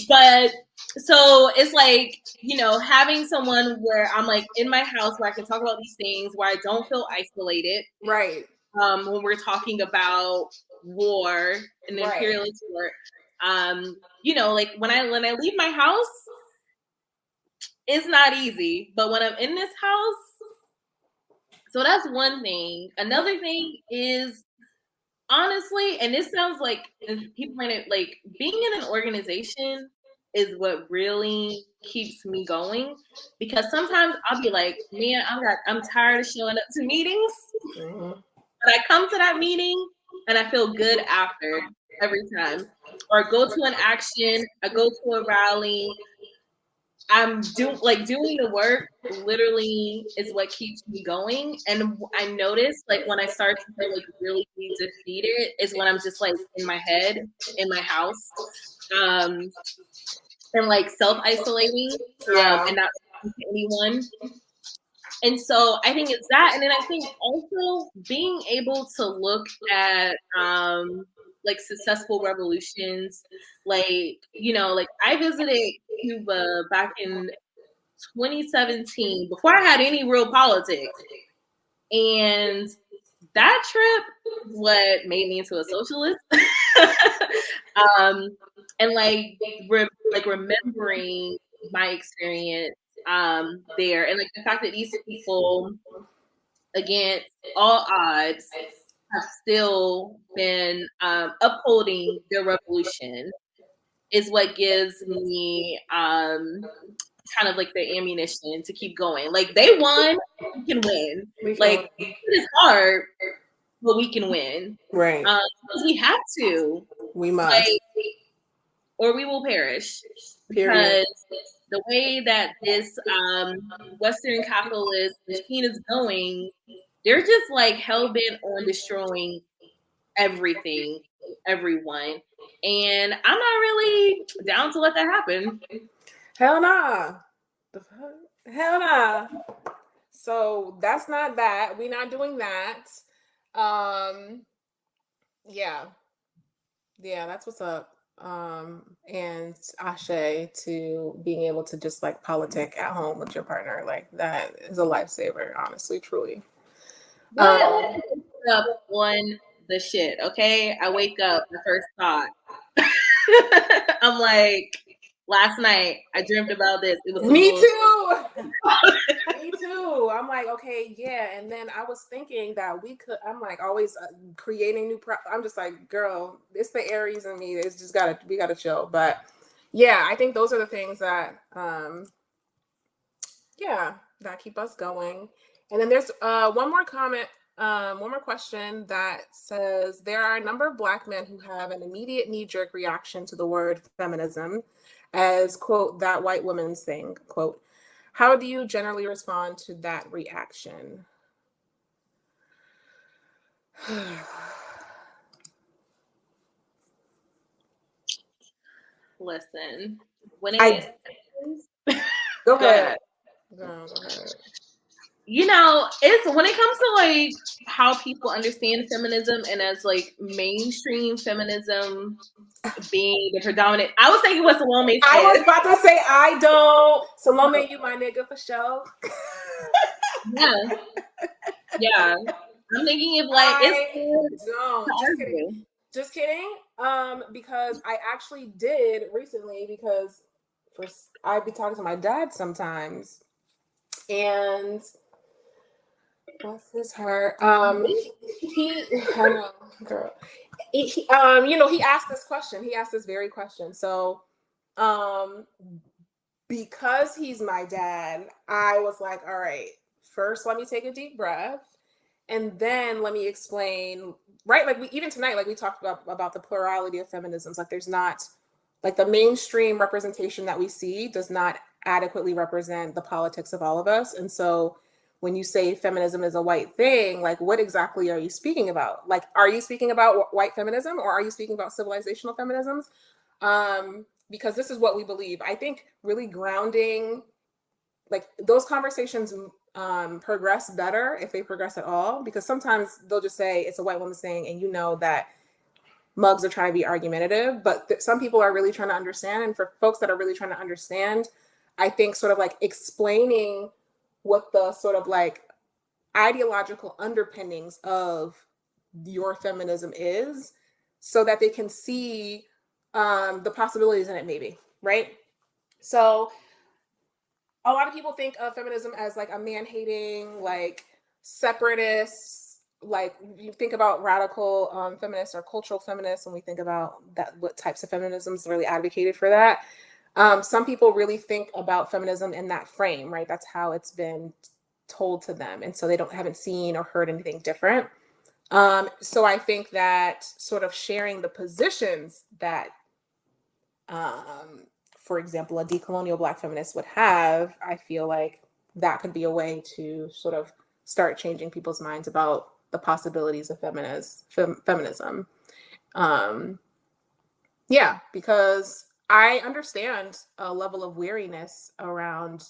But so it's like, you know, having someone where I'm like in my house where I can talk about these things, where I don't feel isolated. Right. When we're talking about war and the imperialist war. You know, like when I leave my house, it's not easy. But when I'm in this house, so that's one thing. Another thing is, honestly, and this sounds like people might have, like, being in an organization is what really keeps me going, because sometimes I'll be like, man, I'm tired of showing up to meetings, but I come to that meeting and I feel good after every time. Or go to an action, I go to a rally. I'm doing the work literally is what keeps me going. And I notice, like, when I start to feel like really defeated is when I'm just like in my head, in my house, and like self-isolating, and not talking to anyone. And so I think it's that. And then I think also being able to look at like successful revolutions, like, you know, like I visited Cuba back in 2017 before I had any real politics. And that trip what made me into a socialist. And like remembering my experience there, and like the fact that these people, against all odds, have still been upholding their revolution is what gives me kind of like the ammunition to keep going. Like, they won, we can win. Like, it is hard, but we can win. Right. Because we have to. We must. Like, or we will perish. Because the way that this Western capitalist machine is going, they're just like hell-bent on destroying everything, everyone. And I'm not really down to let that happen. Hell nah. Hell nah. So that's not that. We're not doing that. Yeah. Yeah, that's what's up. And ashe to being able to just like politic at home with your partner. Like, that is a lifesaver, honestly, truly. But up on the shit, okay? I wake up, the first thought. I'm like, last night I dreamt about this. It was me too. Me too. I'm like, okay, yeah. And then I was thinking that we could. I'm like always creating new. I'm just like, girl, it's the Aries in me. It's just we gotta chill. But yeah, I think those are the things that, yeah, that keep us going. And then there's one more comment. One more question that says, there are a number of Black men who have an immediate knee-jerk reaction to the word feminism as, quote, that white woman's thing, quote. How do you generally respond to that reaction? Listen, when it go ahead. Go ahead. You know, it's when it comes to like how people understand feminism and as like mainstream feminism being the predominant. I was thinking what Salome said. I was about to say I don't. Salome, you my nigga for sure. Yeah. Yeah. I'm thinking of like it's don't. Just kidding. Just kidding. Because I actually did recently because I'd be talking to my dad sometimes, and bless his heart. He I know, girl. You know, he asked this question. He asked this very question. So, because he's my dad, I was like, all right, first let me take a deep breath, and then let me explain. Right, like even tonight, like we talked about the plurality of feminisms. Like there's not like the mainstream representation that we see does not adequately represent the politics of all of us, and so when you say feminism is a white thing, like what exactly are you speaking about? Like, are you speaking about white feminism or are you speaking about civilizational feminisms? Because this is what we believe. I think really grounding, like those conversations progress better if they progress at all, because sometimes they'll just say it's a white woman saying, and you know that mugs are trying to be argumentative, but some people are really trying to understand. And for folks that are really trying to understand, I think sort of like explaining what the sort of like ideological underpinnings of your feminism is so that they can see the possibilities in it, maybe, right? So a lot of people think of feminism as like a man-hating, like separatist, like you think about radical feminists or cultural feminists when we think about that, what types of feminisms really advocated for that. Some people really think about feminism in that frame, right? That's how it's been told to them, and so they haven't seen or heard anything different. So I think that sort of sharing the positions that, for example, a decolonial Black feminist would have, I feel like that could be a way to sort of start changing people's minds about the possibilities of feminism. Yeah, because I understand a level of weariness around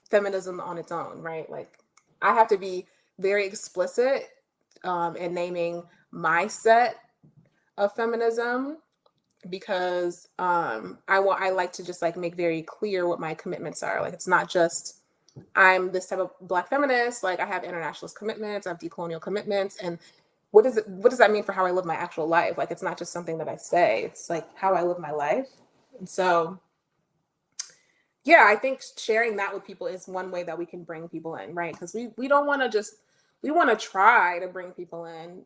feminism on its own, right? Like I have to be very explicit in naming my set of feminism because I like to just like make very clear what my commitments are. Like it's not just I'm this type of Black feminist. Like I have internationalist commitments, I have decolonial commitments, and what does that mean for how I live my actual life? Like it's not just something that I say, it's like how I live my life. And so yeah, I think sharing that with people is one way that we can bring people in, right? Because we don't want to just, we want to try to bring people in,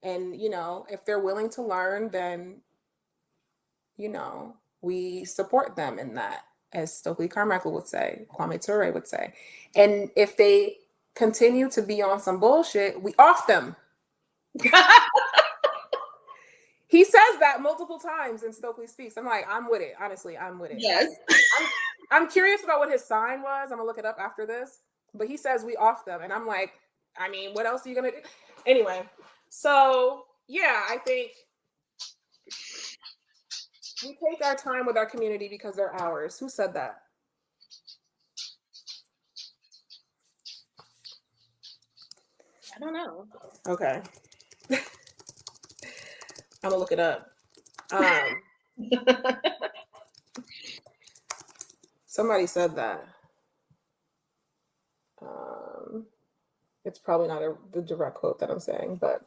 and you know, if they're willing to learn, then you know, we support them in that, as Stokely Carmichael would say, Kwame Ture would say. And if they continue to be on some bullshit, we off them. He says that multiple times in Stokely Speaks. I'm like, I'm with it. Honestly, I'm with it. Yes. I'm curious about what his sign was. I'm gonna look it up after this. But he says we off them. And I'm like, I mean, what else are you gonna do? Anyway, so yeah, I think we take our time with our community because they're ours. Who said that? I don't know. Okay. I'm gonna look it up. Somebody said that. It's probably not the direct quote that I'm saying, but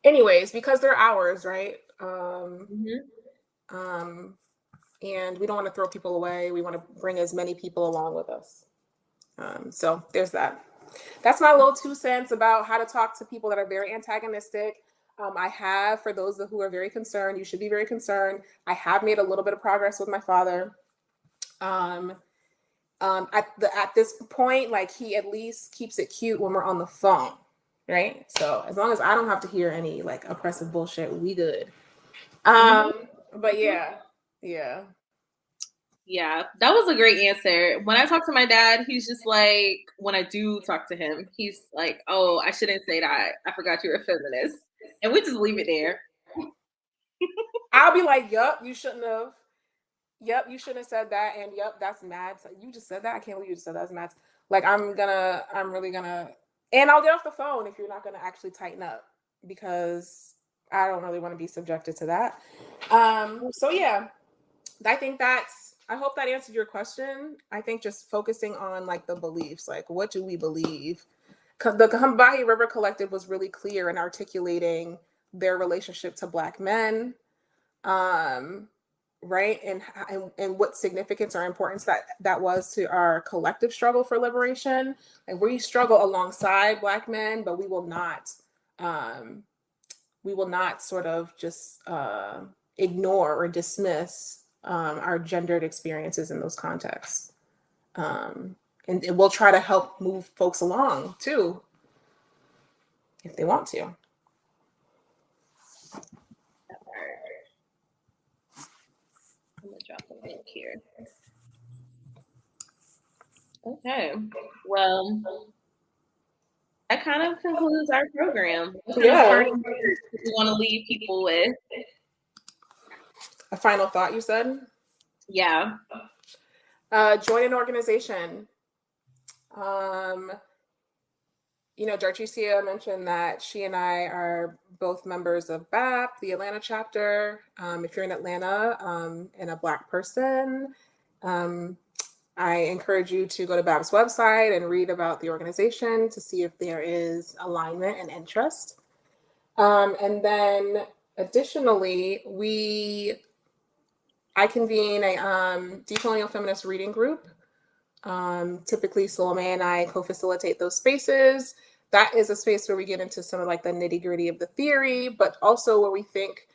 anyways, because they're ours, right? And we don't want to throw people away. We want to bring as many people along with us. So there's that. That's my little 2 cents about how to talk to people that are very antagonistic. I have, for those who are very concerned, you should be very concerned. I have made a little bit of progress with my father. At this point, like he at least keeps it cute when we're on the phone, right? So as long as I don't have to hear any like oppressive bullshit, we good. But yeah. Yeah, that was a great answer. When I talk to my dad, he's just like, when I do talk to him, he's like, oh, I shouldn't say that. I forgot you're a feminist. And we just leave it there. I'll be like, yup, you shouldn't have. Yep, you shouldn't have said that. And yep, that's mad. So you just said that. I can't believe you just said that. That's mad. Like I'm really gonna, and I'll get off the phone if you're not gonna actually tighten up, because I don't really want to be subjected to that. So yeah, I hope that answered your question. I think just focusing on like the beliefs, like what do we believe? The Combahee River Collective was really clear in articulating their relationship to Black men, right, and what significance or importance that was to our collective struggle for liberation. And we struggle alongside Black men, but we will not sort of just ignore or dismiss our gendered experiences in those contexts. And we'll try to help move folks along too, if they want to. I'm gonna drop a link here. Okay, well, that kind of concludes our program. What kind of parting words do we want to leave people with? A final thought, you said? Yeah. Join an organization. Dartricia mentioned that she and I are both members of BAP, the Atlanta chapter. If you're in Atlanta and a Black person, I encourage you to go to BAP's website and read about the organization to see if there is alignment and interest. And then additionally, I convene a Decolonial Feminist reading group. Typically, Salome and I co-facilitate those spaces. That is a space where we get into some of like the nitty-gritty of the theory, but also where we think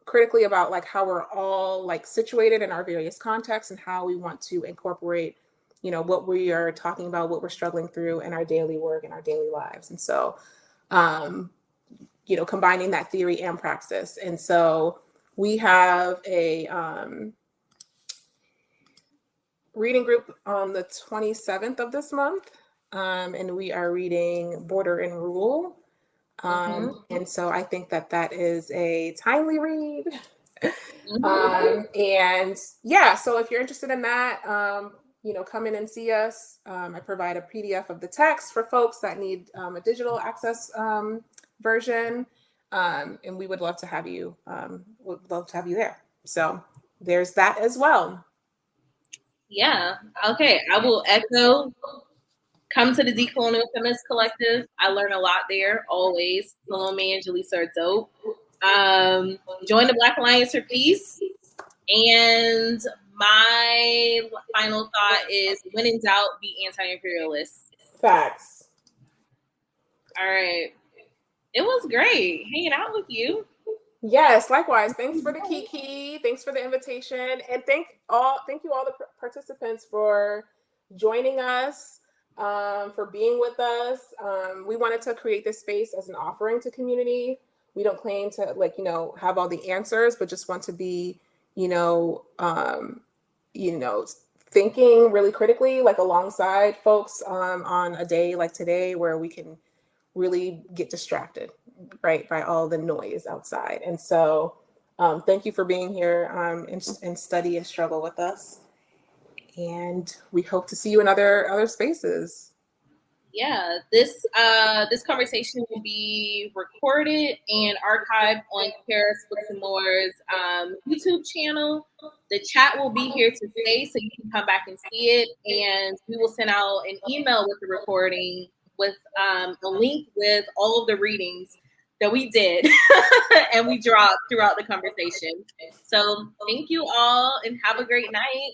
critically about like how we're all like situated in our various contexts and how we want to incorporate, what we are talking about, what we're struggling through in our daily work and our daily lives. And so, combining that theory and praxis. And so we have a reading group on the 27th of this month, and we are reading Border and Rule. And so I think that is a timely read. And yeah, so if you're interested in that, come in and see us. I provide a PDF of the text for folks that need a digital access version. And we would love to have you. There. So there's that as well. Yeah. Okay. I will echo. Come to the Decolonial Feminist Collective. I learn a lot there, always. Salome and Jalessah are dope. Join the Black Alliance for Peace. And my final thought is, when in doubt, be anti-imperialist. Facts. All right. It was great hanging out with you. Yes, likewise. Thanks for the kiki. Thanks for the invitation. And thank you all the participants for joining us, for being with us. We wanted to create this space as an offering to community. We don't claim to have all the answers, but just want to be, thinking really critically, like alongside folks on a day like today where we can really get distracted, right, by all the noise outside. And so thank you for being here and study and struggle with us. And we hope to see you in other spaces. Yeah, this conversation will be recorded and archived on Charis Books and More's YouTube channel. The chat will be here to stay, so you can come back and see it. And we will send out an email with the recording with a link with all of the readings that we did and we dropped throughout the conversation. So thank you all and have a great night.